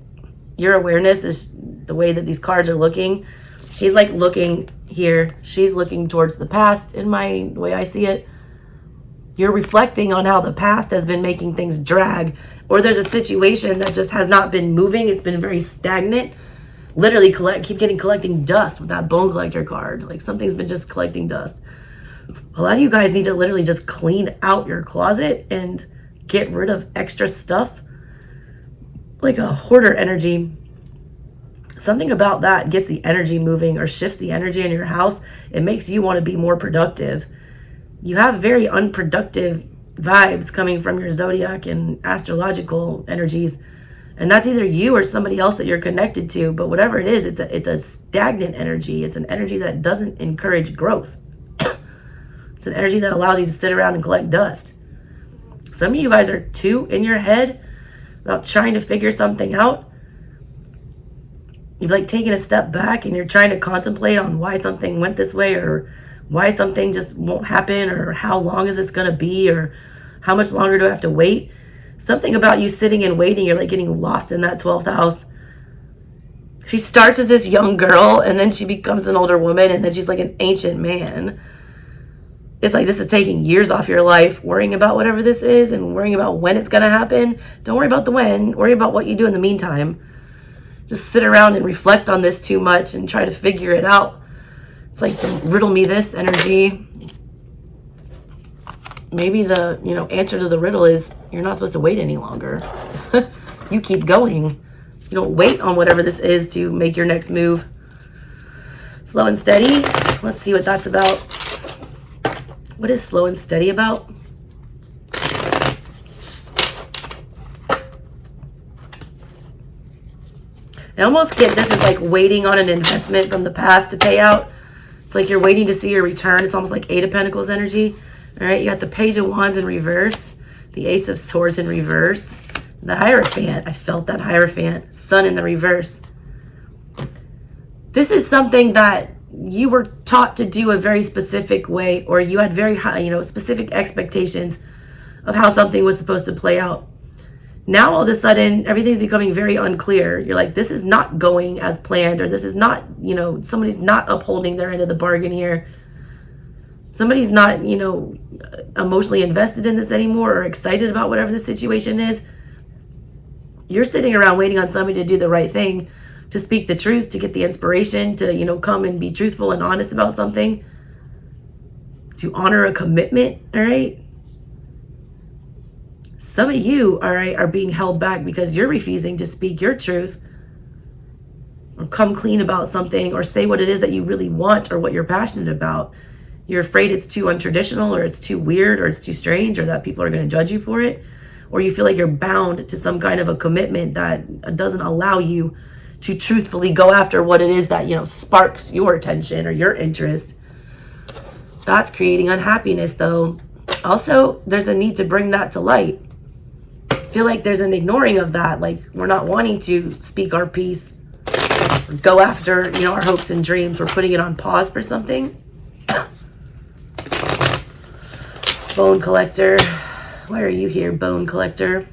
your awareness is the way that these cards are looking. He's like looking here. She's looking towards the past in my way I see it. You're reflecting on how the past has been making things drag, or there's a situation that just has not been moving. It's been very stagnant. Literally keep collecting dust with that Bone Collector card. Like something's been just collecting dust. A lot of you guys need to literally just clean out your closet and get rid of extra stuff. Like a hoarder energy. Something about that gets the energy moving or shifts the energy in your house. It makes you want to be more productive. You have very unproductive vibes coming from your zodiac and astrological energies. And that's either you or somebody else that you're connected to. But whatever it is, it's a stagnant energy. It's an energy that doesn't encourage growth. It's an energy that allows you to sit around and collect dust. Some of you guys are too in your head about trying to figure something out. You've like taken a step back and you're trying to contemplate on why something went this way, or why something just won't happen, or how long is this going to be, or how much longer do I have to wait? Something about you sitting and waiting, you're like getting lost in that 12th house. She starts as this young girl and then she becomes an older woman and then she's like an ancient man. It's like this is taking years off your life, worrying about whatever this is and worrying about when it's going to happen. Don't worry about the when, worry about what you do in the meantime. Just sit around and reflect on this too much and try to figure it out. It's like some riddle me this energy. Maybe the, answer to the riddle is you're not supposed to wait any longer. You keep going. You don't wait on whatever this is to make your next move. Slow and steady. Let's see what that's about. What is slow and steady about? I almost get this as like waiting on an investment from the past to pay out. It's like you're waiting to see your return. It's almost like 8 of Pentacles energy. All right, you got the Page of Wands in reverse, the Ace of Swords in reverse, the Hierophant. I felt that Hierophant. Sun in the reverse. This is something that you were taught to do a very specific way, or you had very high, specific expectations of how something was supposed to play out. Now, all of a sudden, everything's becoming very unclear. You're like, this is not going as planned, or this is not, somebody's not upholding their end of the bargain here. Somebody's not, emotionally invested in this anymore or excited about whatever the situation is. You're sitting around waiting on somebody to do the right thing, to speak the truth, to get the inspiration, to, come and be truthful and honest about something, to honor a commitment, all right? Some of you, all right, are being held back because you're refusing to speak your truth or come clean about something or say what it is that you really want or what you're passionate about. You're afraid it's too untraditional or it's too weird or it's too strange or that people are going to judge you for it. Or you feel like you're bound to some kind of a commitment that doesn't allow you to truthfully go after what it is that, sparks your attention or your interest. That's creating unhappiness, though. Also, there's a need to bring that to light. I feel like there's an ignoring of that. Like, we're not wanting to speak our piece, or go after, our hopes and dreams. We're putting it on pause for something. Bone Collector. Why are you here, Bone Collector?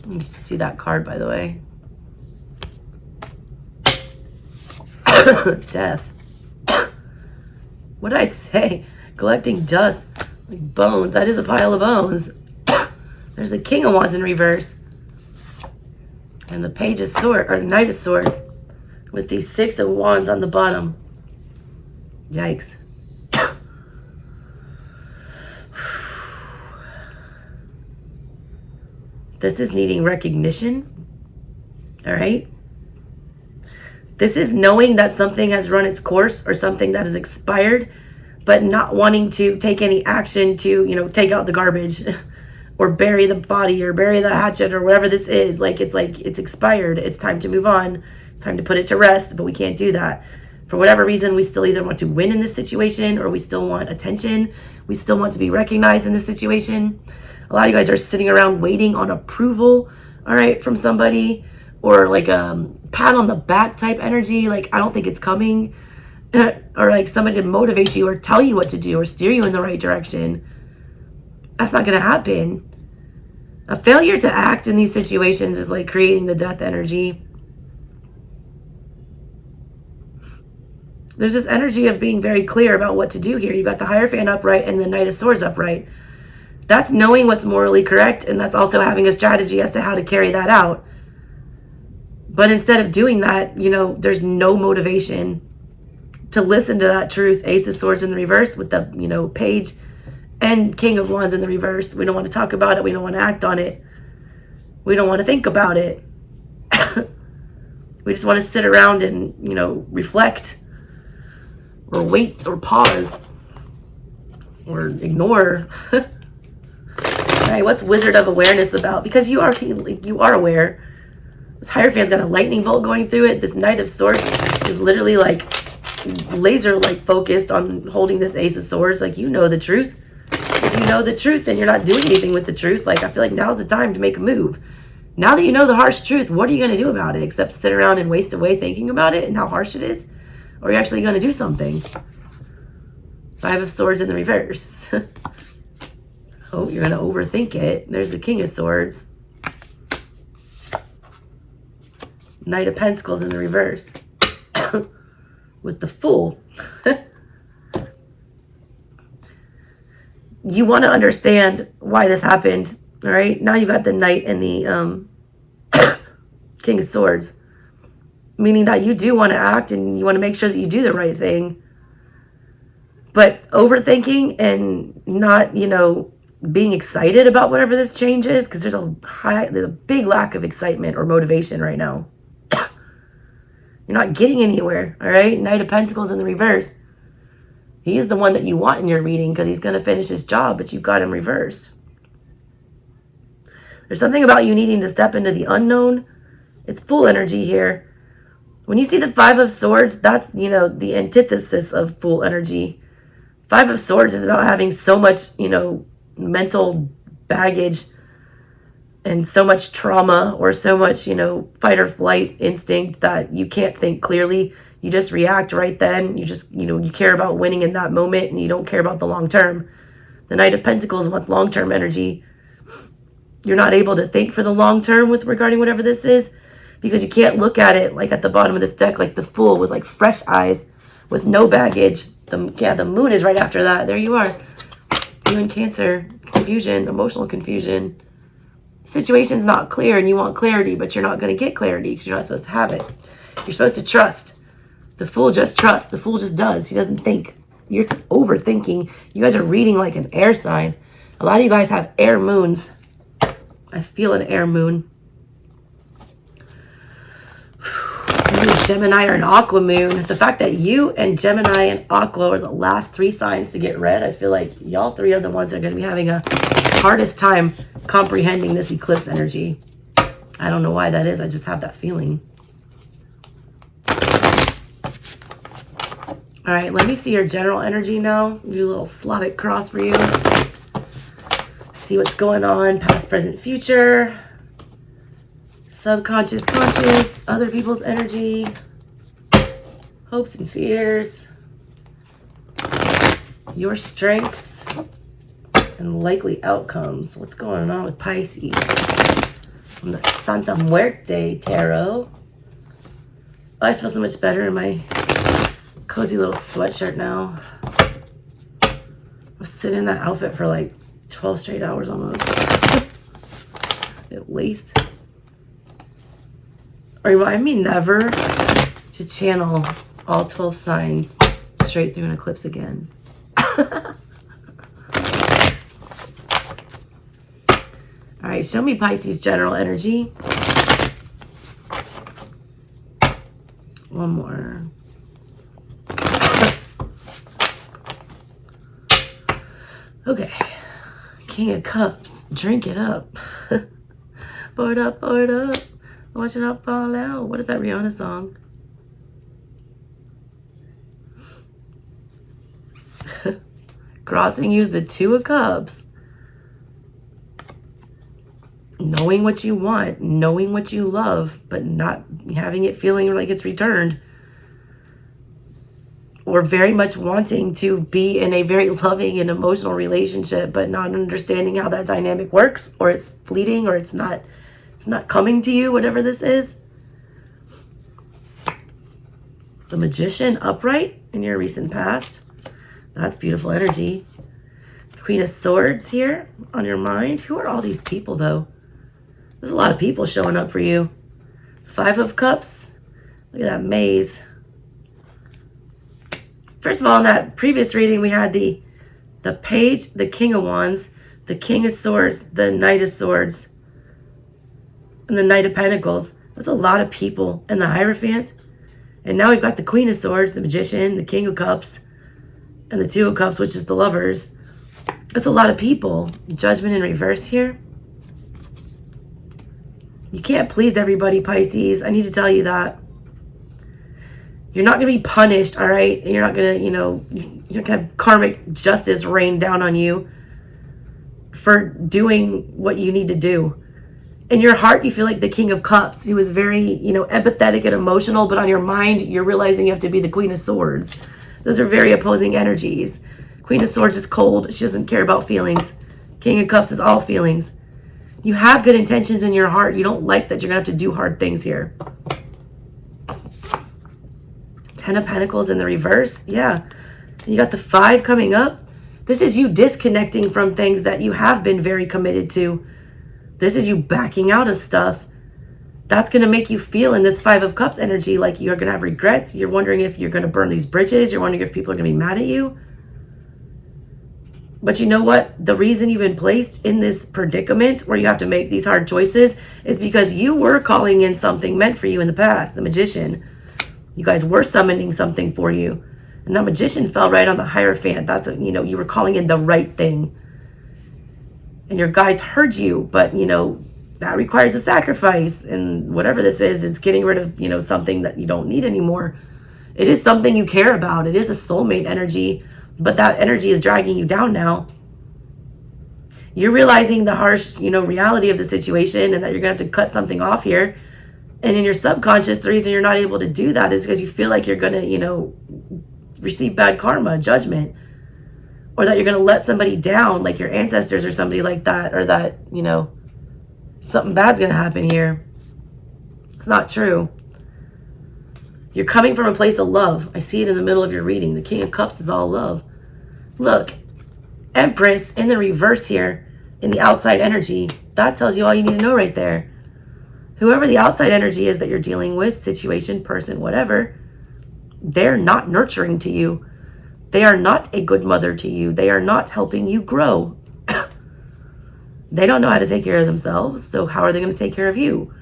Let me see that card, by the way. Death. What did I say? Collecting dust. Like bones. That is a pile of bones. There's a King of Wands in reverse. And the Page of Swords, or the Knight of Swords. With these 6 of Wands on the bottom. Yikes. This is needing recognition. All right. This is knowing that something has run its course or something that has expired, but not wanting to take any action to, you know, take out the garbage or bury the body or bury the hatchet or whatever this is. Like it's expired. It's time to move on. It's time to put it to rest, but we can't do that. For whatever reason, we still either want to win in this situation or we still want attention. We still want to be recognized in this situation. A lot of you guys are sitting around waiting on approval, all right, from somebody, or like a pat on the back type energy. Like, I don't think it's coming, or like somebody to motivate you or tell you what to do or steer you in the right direction. That's not going to happen. A failure to act in these situations is like creating the death energy. There's this energy of being very clear about what to do here. You've got the Hierophant upright and the Knight of Swords upright. That's knowing what's morally correct, and that's also having a strategy as to how to carry that out. But instead of doing that, you know, there's no motivation to listen to that truth. Ace of Swords in the reverse with the, you know, Page and King of Wands in the reverse. We don't want to talk about it. We don't want to act on it. We don't want to think about it. We just want to sit around and, you know, reflect or wait or pause or ignore. All right, what's Wizard of Awareness about? Because you are aware. This Hierophant's got a lightning bolt going through it. This Knight of Swords is literally like laser like focused on holding this Ace of Swords. Like, you know the truth. If you know the truth, then you're not doing anything with the truth. Like, I feel like now's the time to make a move. Now that you know the harsh truth, what are you going to do about it except sit around and waste away thinking about it and how harsh it is? Or are you actually going to do something? 5 of Swords in the reverse. Oh, you're going to overthink it. There's the King of Swords. Knight of Pentacles in the reverse. With the Fool. You want to understand why this happened. All right. Now you've got the Knight and the King of Swords. Meaning that you do want to act and you want to make sure that you do the right thing. But overthinking and not, you know, being excited about whatever this change is, because there's a big lack of excitement or motivation right now. You're not getting anywhere, all right? Knight of Pentacles in the reverse. He is the one that you want in your reading because he's going to finish his job, but you've got him reversed. There's something about you needing to step into the unknown. It's Fool energy here. When you see the 5 of Swords, that's, you know, the antithesis of Fool energy. 5 of Swords is about having so much, you know, mental baggage and so much trauma or so much, you know, fight or flight instinct that you can't think clearly. You just react right then. You just, you know, you care about winning in that moment and you don't care about the long term. The Knight of Pentacles wants long-term energy. You're not able to think for the long term with regarding whatever this is because you can't look at it like at the bottom of this deck like the Fool with like fresh eyes with no baggage. The Moon is right after that. There you are. You in Cancer. Confusion, emotional confusion. Situation's not clear and you want clarity, but you're not going to get clarity because you're not supposed to have it. You're supposed to trust. The Fool just trusts. The Fool just does. He doesn't think. You're overthinking. You guys are reading like an air sign. A lot of you guys have air moons. I feel an air moon. Gemini or an Aqua moon. The fact that you and Gemini and Aqua are the last 3 signs to get read, I feel like y'all 3 are the ones that are going to be having a hardest time comprehending this eclipse energy. I don't know why that is. I just have that feeling. All right, let me see your general energy now. Do a little Slavic cross for you. See what's going on, past, present, future. Subconscious, conscious, other people's energy, hopes and fears, your strengths, and likely outcomes. What's going on with Pisces? From the Santa Muerte Tarot. I feel so much better in my cozy little sweatshirt now. was sitting in that outfit for like 12 straight hours almost. At least. Remind me never to channel all 12 signs straight through an eclipse again. All right, show me Pisces general energy. One more. Okay. King of Cups. Drink it up. Pour it up, pour it up. Watch it not fall out. What is that Rihanna song? Crossing you is the Two of Cups. Knowing what you want, knowing what you love, but not having it feeling like it's returned. Or very much wanting to be in a very loving and emotional relationship, but not understanding how that dynamic works, or it's fleeting, or it's not coming to you, whatever this is. The Magician upright in your recent past. That's beautiful energy. The Queen of Swords here on your mind. Who are all these people, though? There's a lot of people showing up for you. Five of Cups. Look at that maze. First of all, in that previous reading, we had the Page, the King of Wands, the King of Swords, the Knight of Swords, and the Knight of Pentacles. There's a lot of people in the Hierophant. And now we've got the Queen of Swords, the Magician, the King of Cups, and the Two of Cups, which is the Lovers. That's a lot of people. Judgment in reverse here. You can't please everybody, Pisces. I need to tell you that. You're not going to be punished, all right? And you're not going to, you're not going to have karmic justice rain down on you for doing what you need to do. In your heart, you feel like the King of Cups, who is very, empathetic and emotional, but on your mind, you're realizing you have to be the Queen of Swords. Those are very opposing energies. Queen of Swords is cold. She doesn't care about feelings. King of Cups is all feelings. You have good intentions in your heart. You don't like that you're going to have to do hard things here. Ten of Pentacles in the reverse. Yeah. You got the 5 coming up. This is you disconnecting from things that you have been very committed to. This is you backing out of stuff. That's going to make you feel in this 5 of Cups energy like you're going to have regrets. You're wondering if you're going to burn these bridges. You're wondering if people are going to be mad at you. But you know what? The reason you've been placed in this predicament where you have to make these hard choices is because you were calling in something meant for you in the past, the Magician. You guys were summoning something for you. And that Magician fell right on the Hierophant. That's, you were calling in the right thing. And your guides heard you, but, that requires a sacrifice. And whatever this is, it's getting rid of, something that you don't need anymore. It is something you care about. It is a soulmate energy. But that energy is dragging you down now. You're realizing the harsh, reality of the situation and that you're going to have to cut something off here. And in your subconscious, the reason you're not able to do that is because you feel like you're going to, receive bad karma, judgment. Or that you're going to let somebody down, like your ancestors or somebody like that. Or that, something bad's going to happen here. It's not true. You're coming from a place of love. I see it in the middle of your reading. The King of Cups is all love. Look, Empress in the reverse here, in the outside energy. That tells you all you need to know right there. Whoever the outside energy is that you're dealing with, situation, person, whatever, they're not nurturing to you. They are not a good mother to you. They are not helping you grow. They don't know how to take care of themselves. So how are they going to take care of you?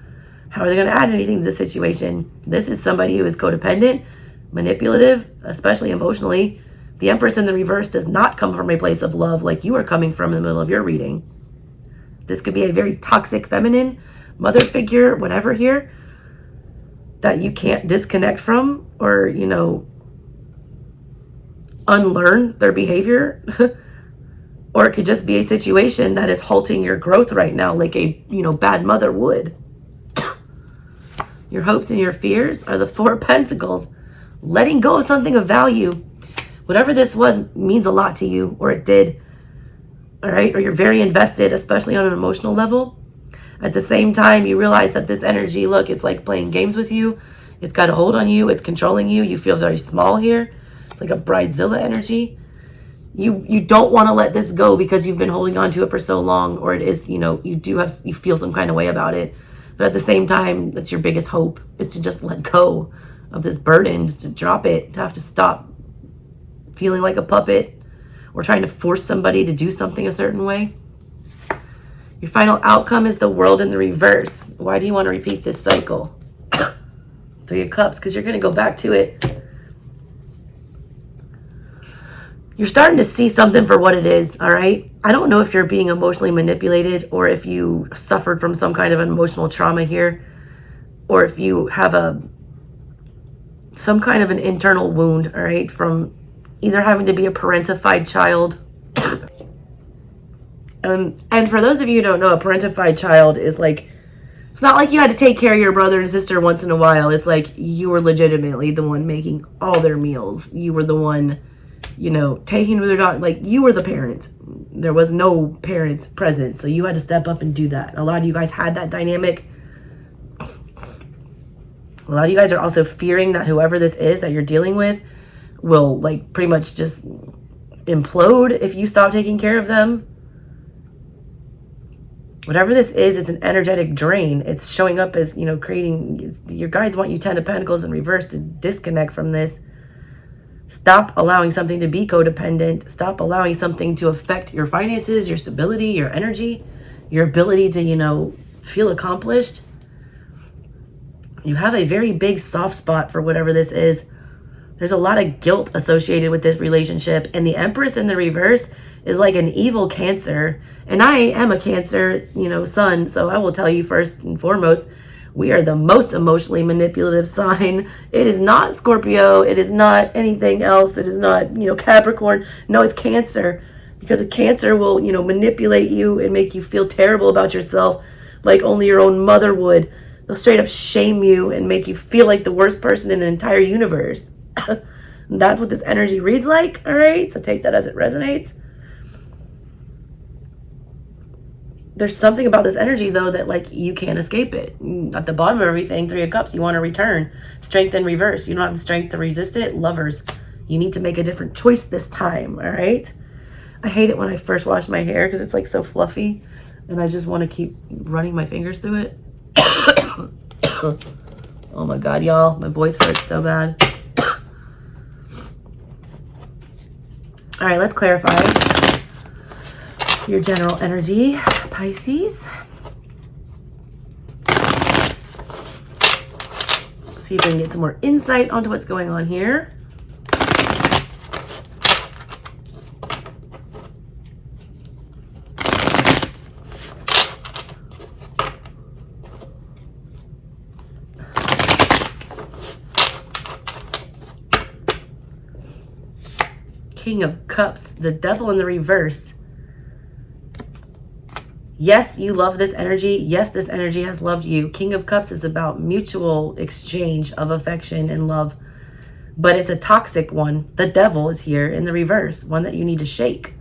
How are they going to add anything to the situation? This is somebody who is codependent, manipulative, especially emotionally. The Empress in the reverse does not come from a place of love like you are coming from in the middle of your reading. This could be a very toxic feminine, mother figure, whatever here, that you can't disconnect from or, unlearn their behavior. Or it could just be a situation that is halting your growth right now like a, bad mother would. Your hopes and your fears are the 4 of Pentacles. Letting go of something of value. Whatever this was means a lot to you, or it did. All right? Or you're very invested, especially on an emotional level. At the same time, you realize that this energy, look, it's like playing games with you. It's got a hold on you. It's controlling you. You feel very small here. It's like a bridezilla energy. You don't want to let this go because you've been holding on to it for so long, or it is, you feel some kind of way about it. But at the same time, that's your biggest hope, is to just let go of this burden, just to drop it, to have to stop feeling like a puppet or trying to force somebody to do something a certain way. Your final outcome is the World in the reverse. Why do you want to repeat this cycle? Three of Cups, because you're going to go back to it. You're starting to see something for what it is, all right? I don't know if you're being emotionally manipulated, or if you suffered from some kind of emotional trauma here, or if you have some kind of an internal wound, all right, from either having to be a parentified child. And for those of you who don't know, a parentified child is like, it's not like you had to take care of your brother and sister once in a while. It's like you were legitimately the one making all their meals. You were the one, taking to their dog. Like, you were the parent. There was no parents present, so you had to step up and do that. A lot of you guys had that dynamic. A lot of you guys are also fearing that whoever this is that you're dealing with will, like, pretty much just implode if you stop taking care of them. Whatever this is, it's an energetic drain. It's showing up as, your guides want you 10 of Pentacles in reverse to disconnect from this. Stop allowing something to be codependent. Stop allowing something to affect your finances, your stability, your energy, your ability to, feel accomplished. You have a very big soft spot for whatever this is. There's a lot of guilt associated with this relationship. And the Empress in the reverse is like an evil Cancer. And I am a Cancer, sun. So I will tell you first and foremost, we are the most emotionally manipulative sign. It is not Scorpio. It is not anything else. It is not, Capricorn. No, it's Cancer. Because a Cancer will, manipulate you and make you feel terrible about yourself like only your own mother would. They'll straight up shame you and make you feel like the worst person in the entire universe. That's what this energy reads like, all right? So take that as it resonates. There's something about this energy, though, that, like, you can't escape it. At the bottom of everything, Three of Cups, you want to return. Strength in reverse. You don't have the strength to resist it. Lovers, you need to make a different choice this time, all right? I hate it when I first wash my hair because it's, like, so fluffy, and I just want to keep running my fingers through it. Oh, my God, y'all. My voice hurts so bad. All right, let's clarify your general energy, Pisces. See if we can get some more insight onto what's going on here. King of Cups, the Devil in the reverse. Yes, you love this energy. Yes, this energy has loved you. King of Cups is about mutual exchange of affection and love, but it's a toxic one. The Devil is here in the reverse, one that you need to shake.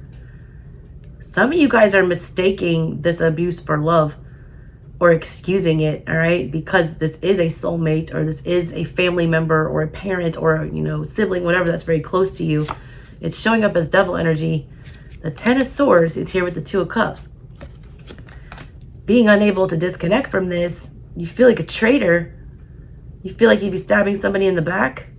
Some of you guys are mistaking this abuse for love or excusing it, all right? Because this is a soulmate, or this is a family member or a parent or a, sibling, whatever that's very close to you. It's showing up as devil energy. The Ten of Swords is here with the Two of Cups. Being unable to disconnect from this, you feel like a traitor. You feel like you'd be stabbing somebody in the back.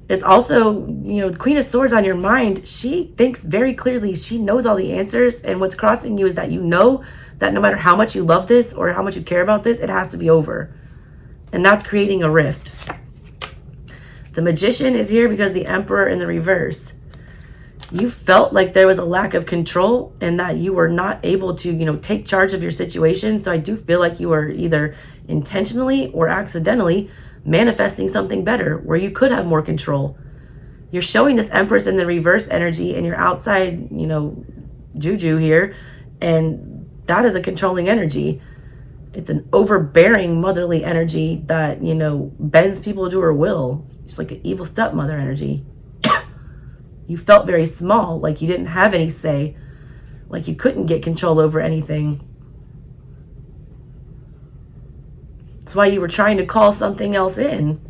It's also, the Queen of Swords on your mind. She thinks very clearly. She knows all the answers. And what's crossing you is that you know that no matter how much you love this or how much you care about this, it has to be over. And that's creating a rift. The Magician is here because the Emperor in the reverse. You felt like there was a lack of control and that you were not able to, take charge of your situation. So I do feel like you were either intentionally or accidentally manifesting something better where you could have more control. You're showing this Empress in the reverse energy and your outside, juju here. And that is a controlling energy. It's an overbearing motherly energy that, bends people to her will. It's like an evil stepmother energy. You felt very small, like you didn't have any say, like you couldn't get control over anything. That's why you were trying to call something else in.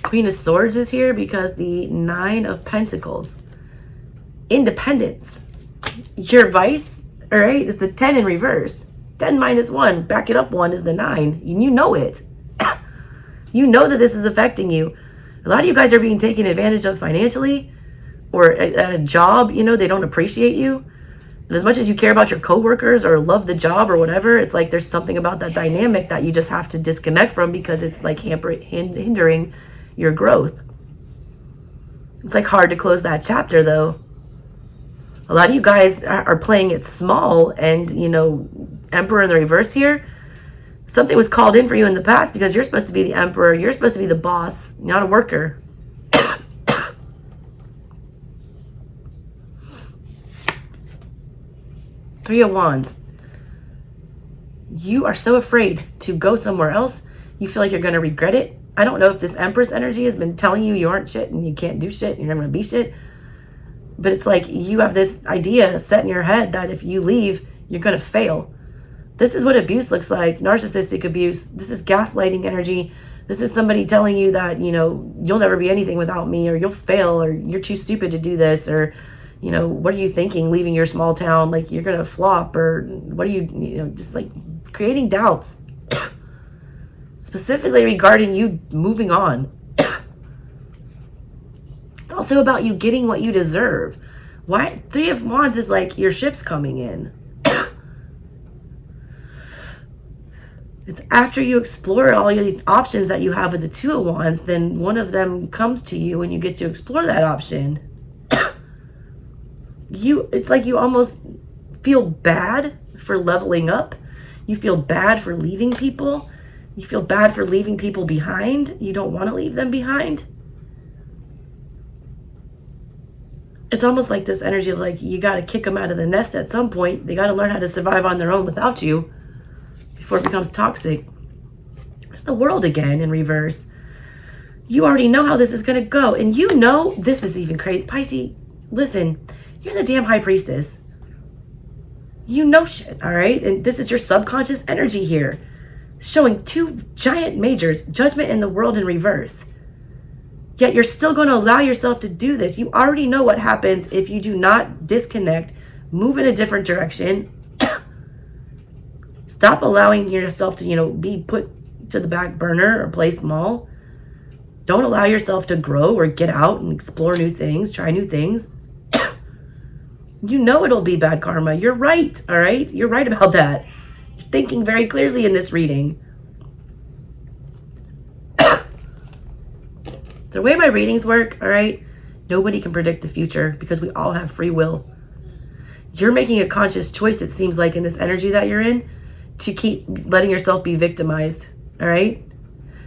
Queen of Swords is here because the Nine of Pentacles. Independence. Your vice, all right, is the 10 in reverse. 10 minus 1, back it up 1 is the 9. And you know it. You know that this is affecting you. A lot of you guys are being taken advantage of financially or at a job, you know, they don't appreciate you. And as much as you care about your coworkers or love the job or whatever, it's like there's something about that dynamic that you just have to disconnect from because it's like hindering your growth. It's like hard to close that chapter though. A lot of you guys are playing it small and, you know, Emperor in the reverse here. Something was called in for you in the past because you're supposed to be the emperor. You're supposed to be the boss, not a worker. Three of Wands. You are so afraid to go somewhere else. You feel like you're going to regret it. I don't know if this Empress energy has been telling you you aren't shit and you can't do shit and you're never going to be shit. But it's like you have this idea set in your head that if you leave, you're going to fail. This is what abuse looks like. Narcissistic abuse. This is gaslighting energy. This is somebody telling you that, you know, you'll never be anything without me, or you'll fail, or you're too stupid to do this, or, you know, what are you thinking leaving your small town? Like you're going to flop, or what are you know, just like creating doubts. Specifically regarding you moving on. It's also about you getting what you deserve. Why? Three of Wands is like your ship's coming in. It's after you explore all these options that you have with the Two of Wands, then one of them comes to you and you get to explore that option. It's like you almost feel bad for leveling up. You feel bad for leaving people. You feel bad for leaving people behind. You don't want to leave them behind. It's almost like this energy of like, you got to kick them out of the nest at some point. They got to learn how to survive on their own without you before it becomes toxic. There's the World again in reverse. You already know how this is going to go. And you know, this is even crazy. Pisces, listen, you're the damn High Priestess. You know shit, all right? And this is your subconscious energy here. Showing two giant majors, Judgment and the World in reverse. Yet you're still going to allow yourself to do this. You already know what happens if you do not disconnect, move in a different direction. Stop allowing yourself to, you know, be put to the back burner or play small. Don't allow yourself to grow or get out and explore new things, try new things. You know it'll be bad karma. You're right, all right? You're right about that. You're thinking very clearly in this reading. The way my readings work, all right, nobody can predict the future because we all have free will. You're making a conscious choice, it seems like, in this energy that you're in, to keep letting yourself be victimized, all right?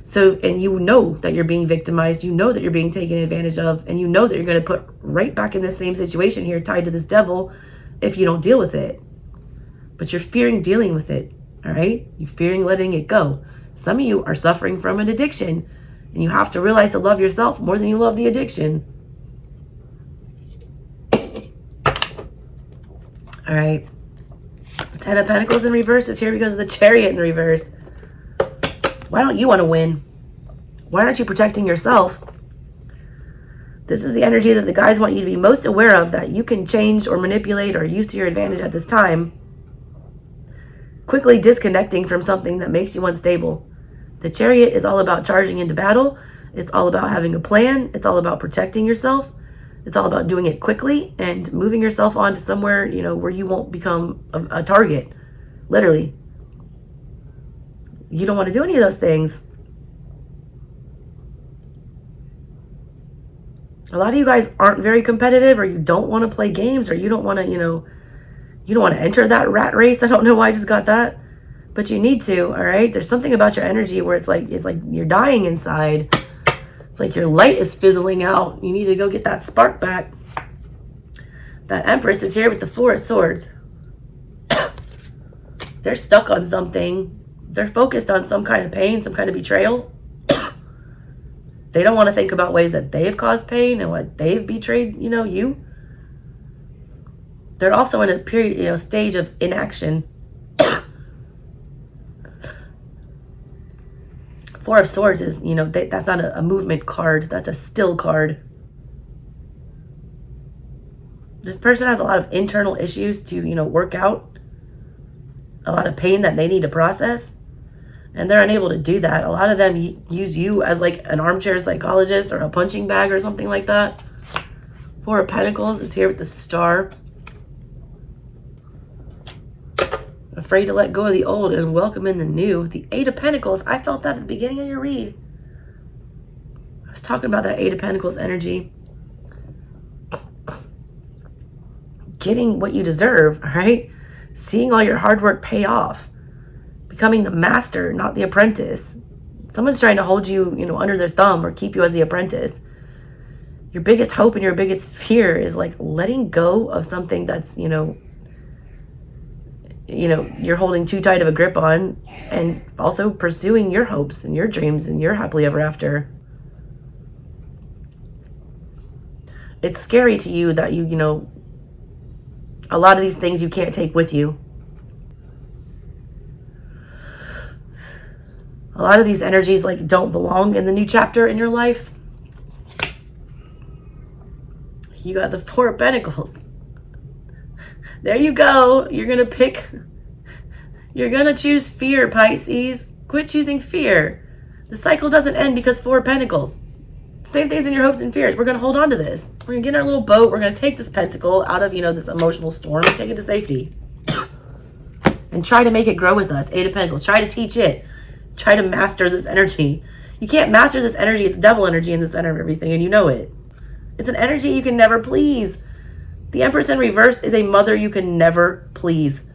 So, and you know that you're being victimized, you know that you're being taken advantage of, and you know that you're going to put right back in the same situation here tied to this devil if you don't deal with it. But you're fearing dealing with it, all right? You're fearing letting it go. Some of you are suffering from an addiction, and you have to realize to love yourself more than you love the addiction. All right. The Ten of Pentacles in reverse is here because of the Chariot in the reverse. Why don't you want to win? Why aren't you protecting yourself? This is the energy that the guys want you to be most aware of, that you can change or manipulate or use to your advantage at this time. Quickly disconnecting from something that makes you unstable. The Chariot is all about charging into battle. It's all about having a plan. It's all about protecting yourself. It's all about doing it quickly and moving yourself on to somewhere, you know, where you won't become a target. Literally. You don't want to do any of those things. A lot of you guys aren't very competitive, or you don't want to play games, or you don't want to, you know, you don't want to enter that rat race. I don't know why I just got that. But you need to, all right? There's something about your energy where it's like you're dying inside. It's like your light is fizzling out. You need to go get that spark back. That Empress is here with the Four of Swords. They're stuck on something. They're focused on some kind of pain, some kind of betrayal. They don't want to think about ways that they've caused pain and what they've betrayed, you know, you. They're also in a period, you know, stage of inaction. Four of Swords is, you know, that's not a movement card. That's a still card. This person has a lot of internal issues to, you know, work out. A lot of pain that they need to process. And they're unable to do that. A lot of them use you as like an armchair psychologist or a punching bag or something like that. Four of Pentacles is here with the Star. Afraid to let go of the old and welcome in the new. The Eight of Pentacles. I felt that at the beginning of your read. I was talking about that Eight of Pentacles energy. Getting what you deserve, right? Seeing all your hard work pay off. Becoming the master, not the apprentice. Someone's trying to hold you, you know, under their thumb or keep you as the apprentice. Your biggest hope and your biggest fear is like letting go of something that's, you know, you're holding too tight of a grip on, and also pursuing your hopes and your dreams and your happily ever after. It's scary to you that you know, a lot of these things you can't take with you. A lot of these energies like don't belong in the new chapter in your life. You got the Four of Pentacles. There you go. You're going to choose fear, Pisces. Quit choosing fear. The cycle doesn't end because Four of Pentacles. Same things in your hopes and fears. We're going to hold on to this. We're going to get in our little boat. We're going to take this pentacle out of, you know, this emotional storm and take it to safety. And try to make it grow with us. Eight of Pentacles. Try to teach it. Try to master this energy. You can't master this energy. It's devil energy in the center of everything, and you know it. It's an energy you can never please. The Empress in reverse is a mother you can never please.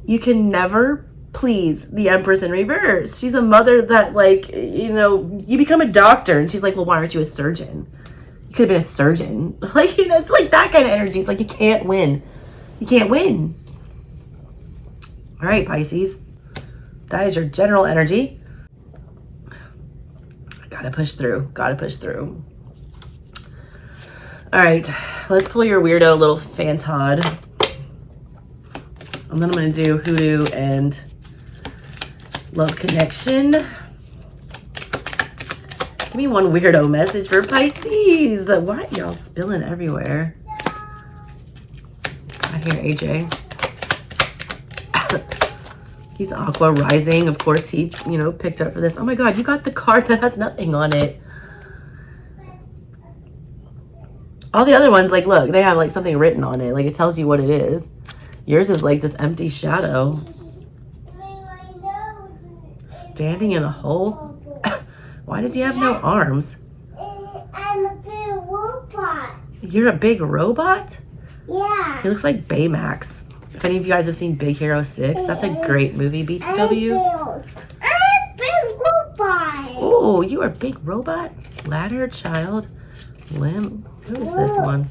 You can never please the Empress in reverse. She's a mother that, like, you know, you become a doctor and she's like, well, why aren't you a surgeon? You could have been a surgeon. Like, you know, it's like that kind of energy. It's like you can't win. You can't win. All right, Pisces. That is your general energy. Gotta push through. Gotta push through. All right, let's pull your weirdo little Fantod. And then I'm going to do Hoodoo and Love Connection. Give me one weirdo message for Pisces. Why are y'all spilling everywhere? I hear AJ. He's Aqua Rising. Of course, he, you know, picked up for this. Oh my God, you got the card that has nothing on it. All the other ones, like, look, they have like something written on it. Like, it tells you what it is. Yours is like this empty shadow. Standing in a hole? Why does he have no arms?
I'm a big robot.
You're a big robot?
Yeah.
He looks like Baymax. If any of you guys have seen Big Hero 6, that's a great movie, BTW.
I'm a big robot.
Oh, you are a big robot? Ladder, child, limb. Who is this one?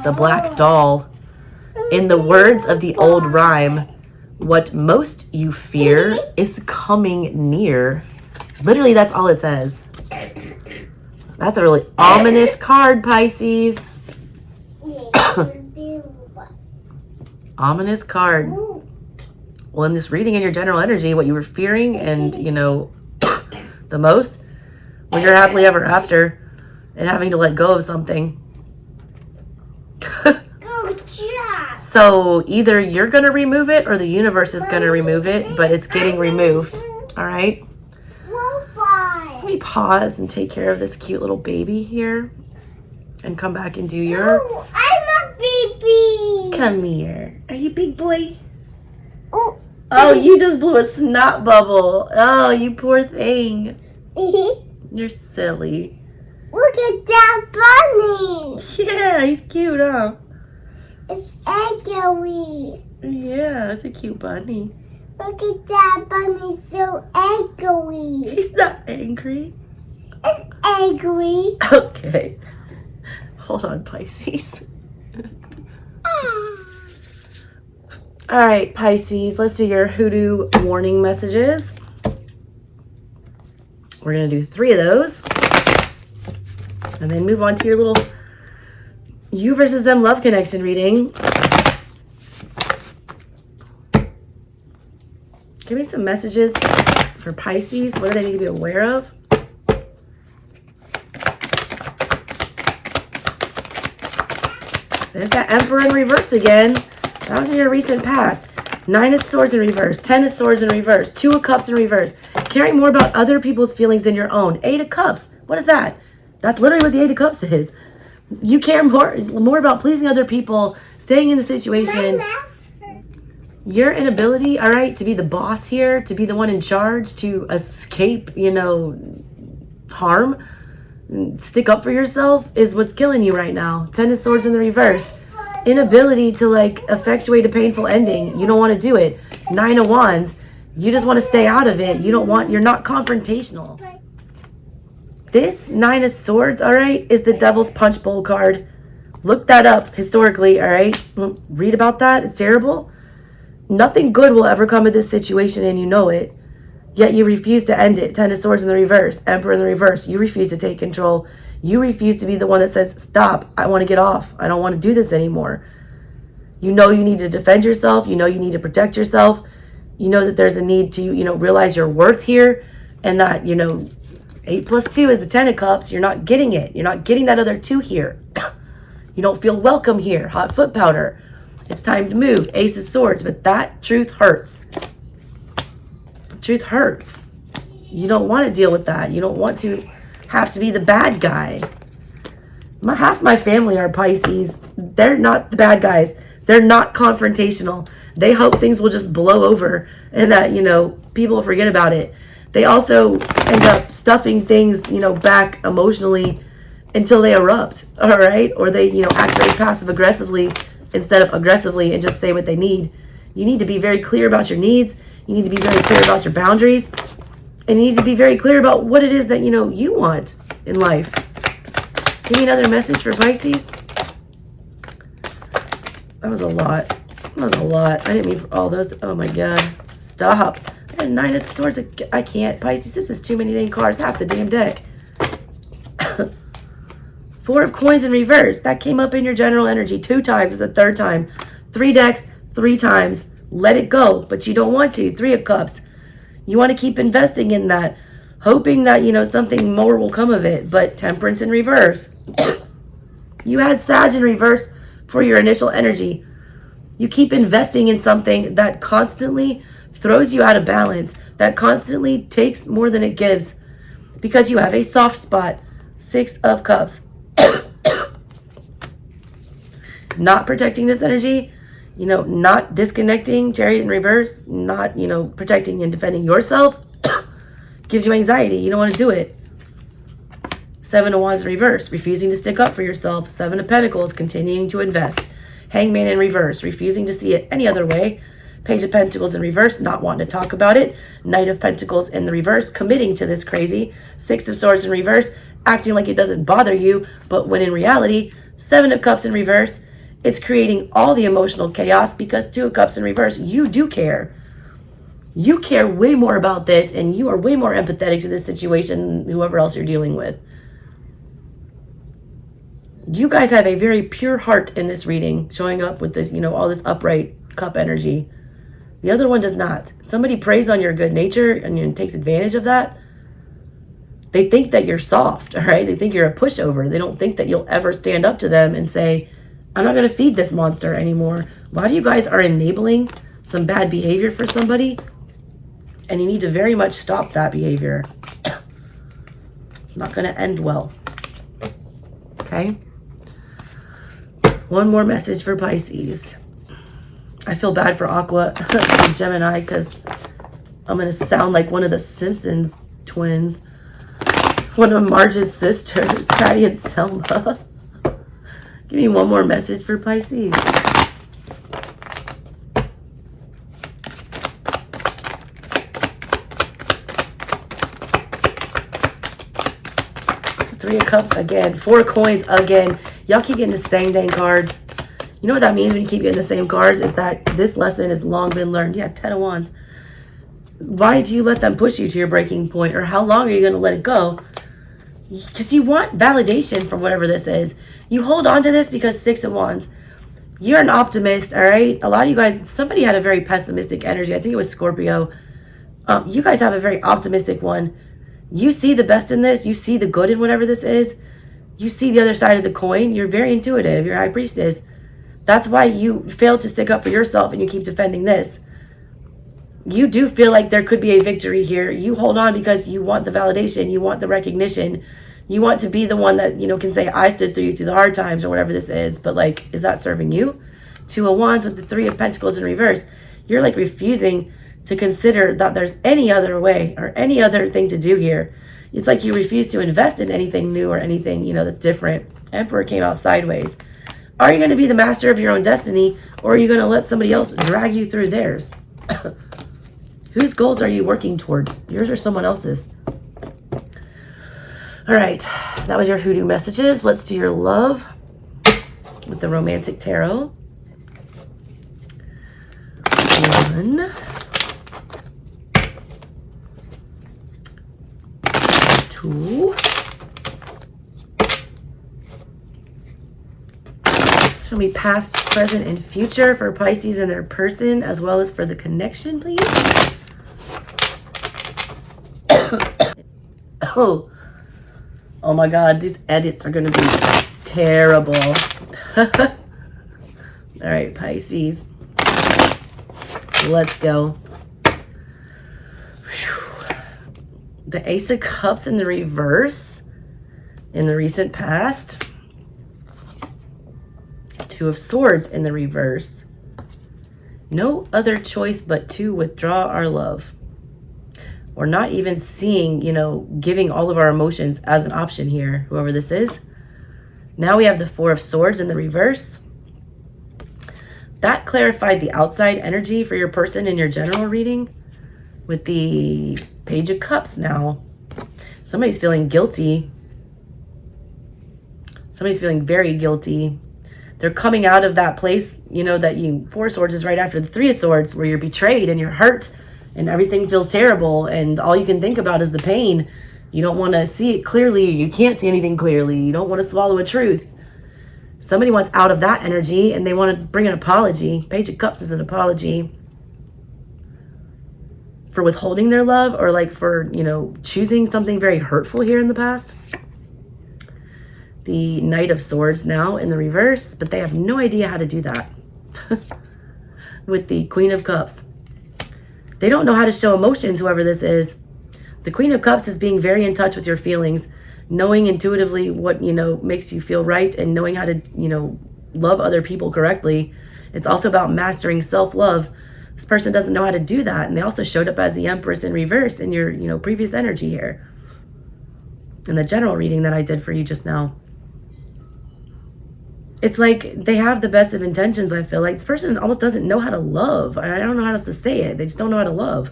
The Black Doll. In the words of the old rhyme, what most you fear is coming near. Literally, that's all it says. That's a really ominous card, Pisces. Ominous card. Well, in this reading in your general energy, what you were fearing and, you know, the most was your happily ever after and having to let go of something. So either you're going to remove it or the universe is going to remove it, but it's getting removed. All right. Let me pause and take care of this cute little baby here and come back and do your...
No, I'm a baby.
Come here. Are you big boy?
Oh.
Oh, you just blew a snot bubble. Oh, you poor thing. You're silly.
Look at that bunny.
Yeah, he's cute, huh?
It's eggy.
Yeah, it's a cute bunny.
Look at that bunny, so angry.
He's not angry.
It's angry.
Okay. Hold on, Pisces. All right, Pisces, let's do your hoodoo warning messages. We're going to do 3 of those. And then move on to your little you versus them love connection reading. Give Give me some messages for Pisces. What do they need to be aware of? There's that Emperor in reverse again. That was in your recent past. 9 of Swords in reverse. 10 of Swords in reverse. 2 of Cups in reverse. Caring more about other people's feelings than your own. 8 of Cups. What is that? That's literally what the 8 of Cups is. You care more about pleasing other people, staying in the situation. Your inability, all right, to be the boss here, to be the one in charge, to escape, you know, harm, stick up for yourself is what's killing you right now. 10 of Swords in the reverse. Inability to like effectuate a painful ending. You don't want to do it. 9 of Wands. You just want to stay out of it. You're not confrontational. This 9 of Swords, all right, is the Devil's Punch Bowl card. Look that up historically, all right? Read about that. It's terrible. Nothing good will ever come of this situation and you know it. Yet you refuse to end it. 10 of Swords in the reverse. Emperor in the reverse. You refuse to take control. You refuse to be the one that says, stop, I want to get off. I don't want to do this anymore. You know you need to defend yourself. You know you need to protect yourself. You know that there's a need to, you know, realize your worth here. And that, you know, 8 plus 2 is the 10 of Cups. You're not getting it. You're not getting that other 2 here. You don't feel welcome here. Hot foot powder. It's time to move. Ace of Swords. But that truth hurts. Truth hurts. You don't want to deal with that. You don't want to have to be the bad guy. Half my family are Pisces. They're not the bad guys. They're not confrontational. They hope things will just blow over and that, you know, people will forget about it. They also end up stuffing things, you know, back emotionally until they erupt, all right? Or they, you know, act very passive-aggressively instead of aggressively and just say what they need. You need to be very clear about your needs. You need to be very clear about your boundaries. And you need to be very clear about what it is that, you know, you want in life. Give me another message for Pisces. That was a lot. That was a lot. I didn't mean for all those. Oh, my God. Stop. I had 9 of Swords. I can't. Pisces, this is too many dang cards. Half the damn deck. 4 of Coins in reverse. That came up in your general energy 2 times. It's a 3rd time. 3 decks, 3 times. Let it go, but you don't want to. 3 of Cups. You want to keep investing in that, hoping that, you know, something more will come of it. But Temperance in reverse. You had Sag in reverse for your initial energy. You keep investing in something that constantly throws you out of balance, that constantly takes more than it gives because you have a soft spot. 6 of Cups. Not protecting this energy. You know, not disconnecting, Chariot in reverse, not, you know, protecting and defending yourself gives you anxiety. You don't want to do it. 7 of Wands in reverse, refusing to stick up for yourself. 7 of Pentacles, continuing to invest. Hangman in reverse, refusing to see it any other way. Page of Pentacles in reverse, not wanting to talk about it. Knight of Pentacles in the reverse, committing to this crazy. 6 of Swords in reverse, acting like it doesn't bother you, but when in reality, 7 of Cups in reverse, it's creating all the emotional chaos because 2 of Cups in reverse, you do care. You care way more about this and you are way more empathetic to this situation than whoever else you're dealing with. You guys have a very pure heart in this reading, showing up with this, you know, all this upright cup energy. The other one does not. Somebody preys on your good nature and takes advantage of that. They think that you're soft, all right? They think you're a pushover. They don't think that you'll ever stand up to them and say, I'm not going to feed this monster anymore. A lot of you guys are enabling some bad behavior for somebody, and you need to very much stop that behavior. It's not going to end well. Okay? One more message for Pisces. I feel bad for Aqua and Gemini because I'm going to sound like one of the Simpsons twins. One of Marge's sisters, Patty and Selma. Give me one more message for Pisces. Three of Cups again. 4 of Coins again. Y'all keep getting the same dang cards. You know what that means when you keep getting the same cards? Is that this lesson has long been learned. Yeah, 10 of Wands. Why do you let them push you to your breaking point? Or how long are you going to let it go? Because you want validation from whatever this is. You hold on to this because 6 of Wands. You're an optimist, all right? A lot of you guys, somebody had a very pessimistic energy. I think it was Scorpio. You guys have a very optimistic one. You see the best in this. You see the good in whatever this is. You see the other side of the coin. You're very intuitive. You're High Priestess. That's why you fail to stick up for yourself and you keep defending this. You do feel like there could be a victory here. You hold on because you want the validation. You want the recognition. You want to be the one that, you know, can say, I stood through you through the hard times or whatever this is. But, like, is that serving you? Two of Wands with the Three of Pentacles in reverse. You're, like, refusing to consider that there's any other way or any other thing to do here. It's like you refuse to invest in anything new or anything, you know, that's different. Emperor came out sideways. Are you going to be the master of your own destiny, or are you going to let somebody else drag you through theirs? Whose goals are you working towards? Yours or someone else's? All right, that was your hoodoo messages. Let's do your love with the Romantic Tarot. 1, 2. Show me past, present, and future for Pisces and their person, as well as for the connection, please. Oh my God, these edits are going to be terrible. All right, Pisces. Let's go. Whew. The Ace of Cups in the reverse in the recent past. Two of Swords in the reverse. No other choice but to withdraw our love. Or not even seeing, you know, giving all of our emotions as an option here, whoever this is. Now we have the Four of Swords in the reverse. That clarified the outside energy for your person in your general reading with the Page of Cups now. Somebody's feeling guilty. Somebody's feeling very guilty. They're coming out of that place, you know, that you, Four of Swords is right after the Three of Swords, where you're betrayed and you're hurt and everything feels terrible and all you can think about is the pain. You don't want to see it clearly. You can't see anything clearly. You don't want to swallow a truth. Somebody wants out of that energy and they want to bring an apology. Page of Cups is an apology for withholding their love, or like for, you know, choosing something very hurtful here in the past. The Knight of Swords now in the reverse, but they have no idea how to do that. With the Queen of Cups. They don't know how to show emotions, whoever this is. The Queen of Cups is being very in touch with your feelings, knowing intuitively what, you know, makes you feel right, and knowing how to, you know, love other people correctly. It's also about mastering self-love. This person doesn't know how to do that, and they also showed up as the Empress in reverse in your, you know, previous energy here. In the general reading that I did for you just now. It's like they have the best of intentions, I feel like. This person almost doesn't know how to love. I don't know how else to say it. They just don't know how to love.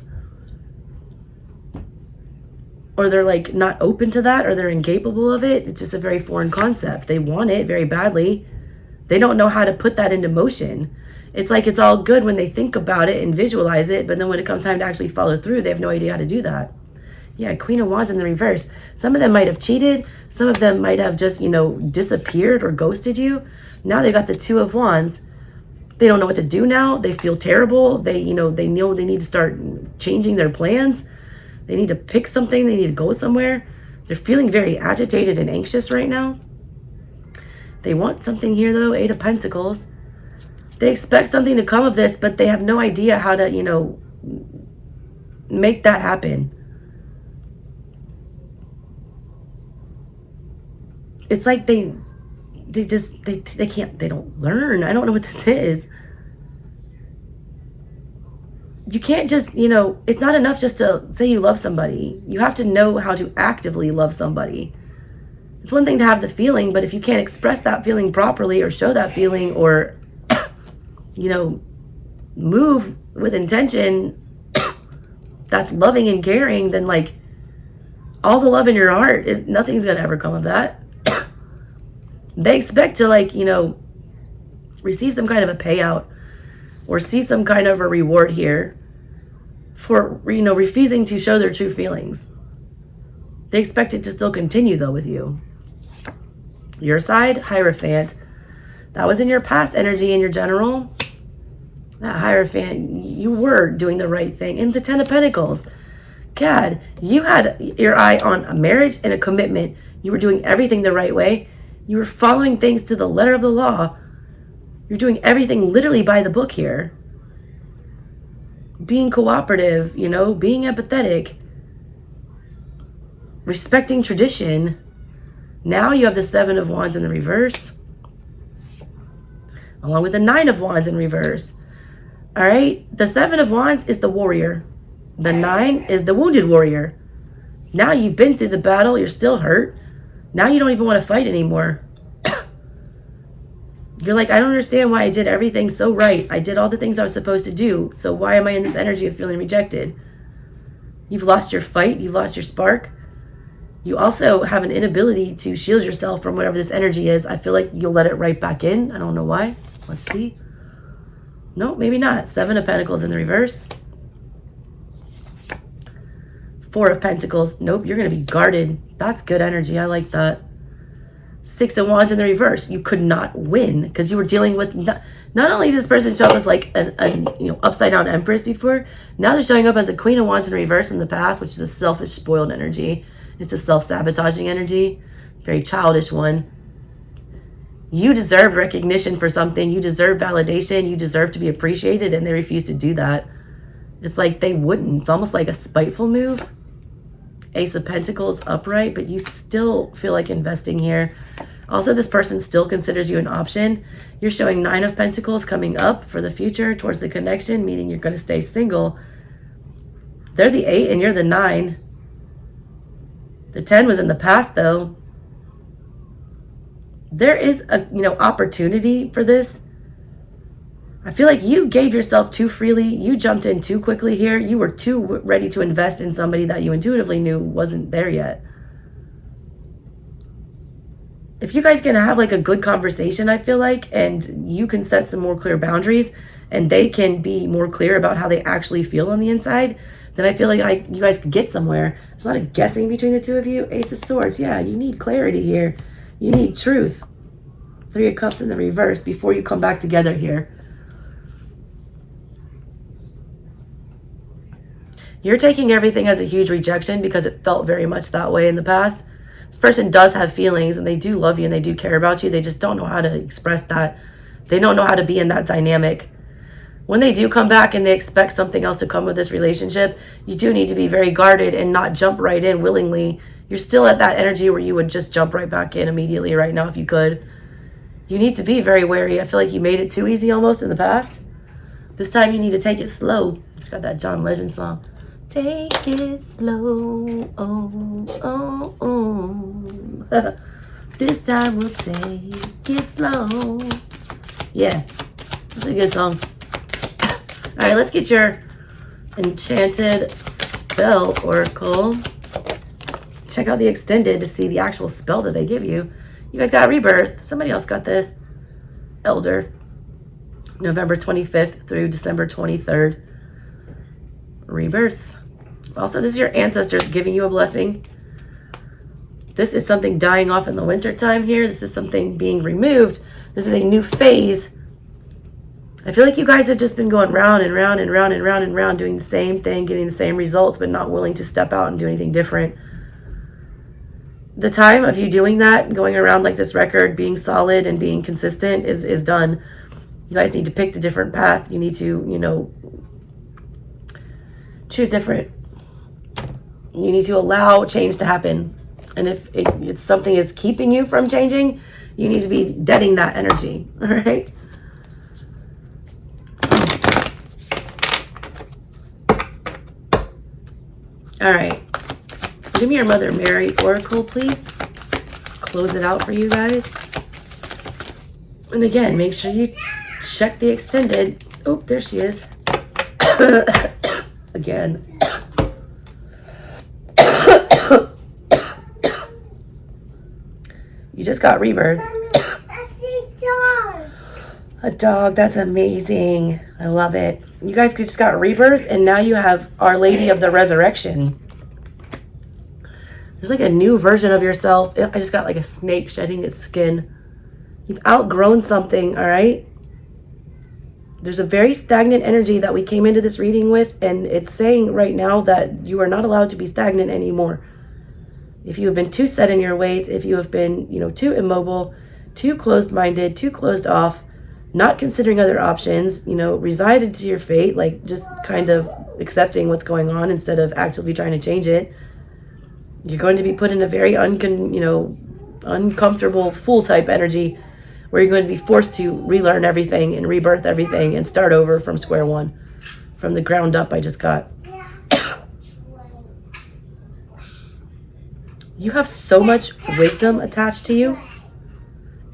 Or they're like not open to that, or they're incapable of it. It's just a very foreign concept. They want it very badly. They don't know how to put that into motion. It's like it's all good when they think about it and visualize it, but then when it comes time to actually follow through, they have no idea how to do that. Yeah, Queen of Wands in the reverse. Some of them might have cheated. Some of them might have just, you know, disappeared or ghosted you. Now they got the Two of Wands. They don't know what to do now. They feel terrible. They know they need to start changing their plans. They need to pick something. They need to go somewhere. They're feeling very agitated and anxious right now. They want something here, though. Eight of Pentacles. They expect something to come of this, but they have no idea how to, you know, make that happen. It's like they can't, they don't learn. I don't know what this is. You can't just, you know, it's not enough just to say you love somebody. You have to know how to actively love somebody. It's one thing to have the feeling, but if you can't express that feeling properly or show that feeling or, you know, move with intention that's loving and caring, then like all the love in your heart is, nothing's going to ever come of that. They expect to, like, you know, receive some kind of a payout or see some kind of a reward here for, you know, refusing to show their true feelings. They expect it to still continue, though, with you. Your side, Hierophant. That was in your past energy in your general. That Hierophant, you were doing the right thing. And the Ten of Pentacles. God, you had your eye on a marriage and a commitment. You were doing everything the right way. You were following things to the letter of the law. You're doing everything literally by the book here. Being cooperative, you know, being empathetic, respecting tradition. Now you have the 7 of Wands in the reverse, along with the 9 of Wands in reverse. All right, the 7 of Wands is the warrior. The 9 is the wounded warrior. Now you've been through the battle, you're still hurt. Now you don't even want to fight anymore. You're like, I don't understand why I did everything so right. I did all the things I was supposed to do. So why am I in this energy of feeling rejected? You've lost your fight. You've lost your spark. You also have an inability to shield yourself from whatever this energy is. I feel like you'll let it right back in. I don't know why. Let's see. No, maybe not. 7 of Pentacles in the reverse. 4 of Pentacles. Nope, you're going to be guarded. That's good energy. I like that. 6 of Wands in the reverse. You could not win because you were dealing with not only this person showed up as like a upside down Empress before. Now they're showing up as a Queen of Wands in reverse in the past, which is a selfish, spoiled energy. It's a self-sabotaging energy, very childish one. You deserve recognition for something. You deserve validation. You deserve to be appreciated, and they refuse to do that. It's like they wouldn't. It's almost like a spiteful move. Ace of Pentacles upright, but you still feel like investing here. Also, this person still considers you an option. You're showing 9 of Pentacles coming up for the future towards the connection, meaning you're going to stay single. They're the 8 and you're the 9. The 10 was in the past, though. There is a opportunity for this. I feel like you gave yourself too freely. You jumped in too quickly here. You were too ready to invest in somebody that you intuitively knew wasn't there yet. If you guys can have like a good conversation, I feel like, and you can set some more clear boundaries and they can be more clear about how they actually feel on the inside, then I feel like you guys could get somewhere. There's a lot of guessing between the two of you. Ace of Swords. Yeah, you need clarity here. You need truth. 3 of Cups in the reverse before you come back together here. You're taking everything as a huge rejection because it felt very much that way in the past. This person does have feelings and they do love you and they do care about you. They just don't know how to express that. They don't know how to be in that dynamic. When they do come back and they expect something else to come with this relationship, you do need to be very guarded and not jump right in willingly. You're still at that energy where you would just jump right back in immediately right now if you could. You need to be very wary. I feel like you made it too easy almost in the past. This time you need to take it slow. It's got that John Legend song. Take it slow, oh, oh, oh. This time we'll take it slow. Yeah, that's a good song. All right, let's get your Enchanted Spell Oracle. Check out the extended to see the actual spell that they give you. You guys got Rebirth. Somebody else got this. Elder. November 25th through December 23rd. Rebirth. Also, this is your ancestors giving you a blessing. This is something dying off in the winter time here. This is something being removed. This is a new phase. I feel like you guys have just been going round and round and round and round and round, doing the same thing, getting the same results, but not willing to step out and do anything different. The time of you doing that, going around like this record, being solid and being consistent is done. You guys need to pick the different path. You need to, choose different. You need to allow change to happen. And if it's something is keeping you from changing, you need to be deading that energy. All right. All right. Give me your Mother Mary Oracle, please. Close it out for you guys. And again, make sure you check the extended. Oh, there she is. Again. You just got Rebirth.
I see dog.
A dog, that's amazing. I love it. You guys just got Rebirth, and now you have Our Lady of the Resurrection. There's like a new version of yourself. I just got like a snake shedding its skin. You've outgrown something, all right? There's a very stagnant energy that we came into this reading with, and it's saying right now that you are not allowed to be stagnant anymore. If you have been too set in your ways, if you have been, too immobile, too closed-minded, too closed off, not considering other options, resided to your fate, like just kind of accepting what's going on instead of actively trying to change it, you're going to be put in a very uncomfortable fool type energy where you're going to be forced to relearn everything and rebirth everything and start over from square one, from the ground up I just got. You have so much wisdom attached to you,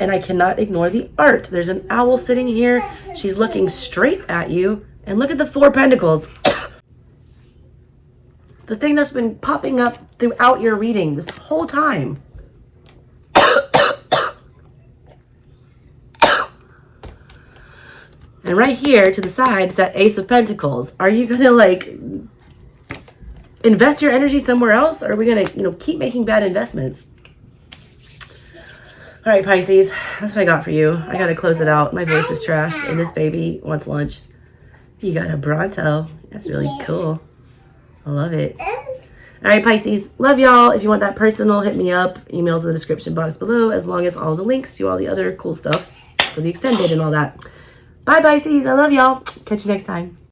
and I cannot ignore the art. There's an owl sitting here. She's looking straight at you, and look at the 4 pentacles. The thing that's been popping up throughout your reading this whole time. And right here to the side is that Ace of Pentacles. Are you going to invest your energy somewhere else? Or are we going to, keep making bad investments? All right, Pisces, that's what I got for you. I got to close it out. My voice is trashed and this baby wants lunch. You got a Bronto. That's really cool. I love it. All right, Pisces, love y'all. If you want that personal, hit me up. Emails in the description box below, as long as all the links to all the other cool stuff for the extended and all that. Bye, Pisces. I love y'all. Catch you next time.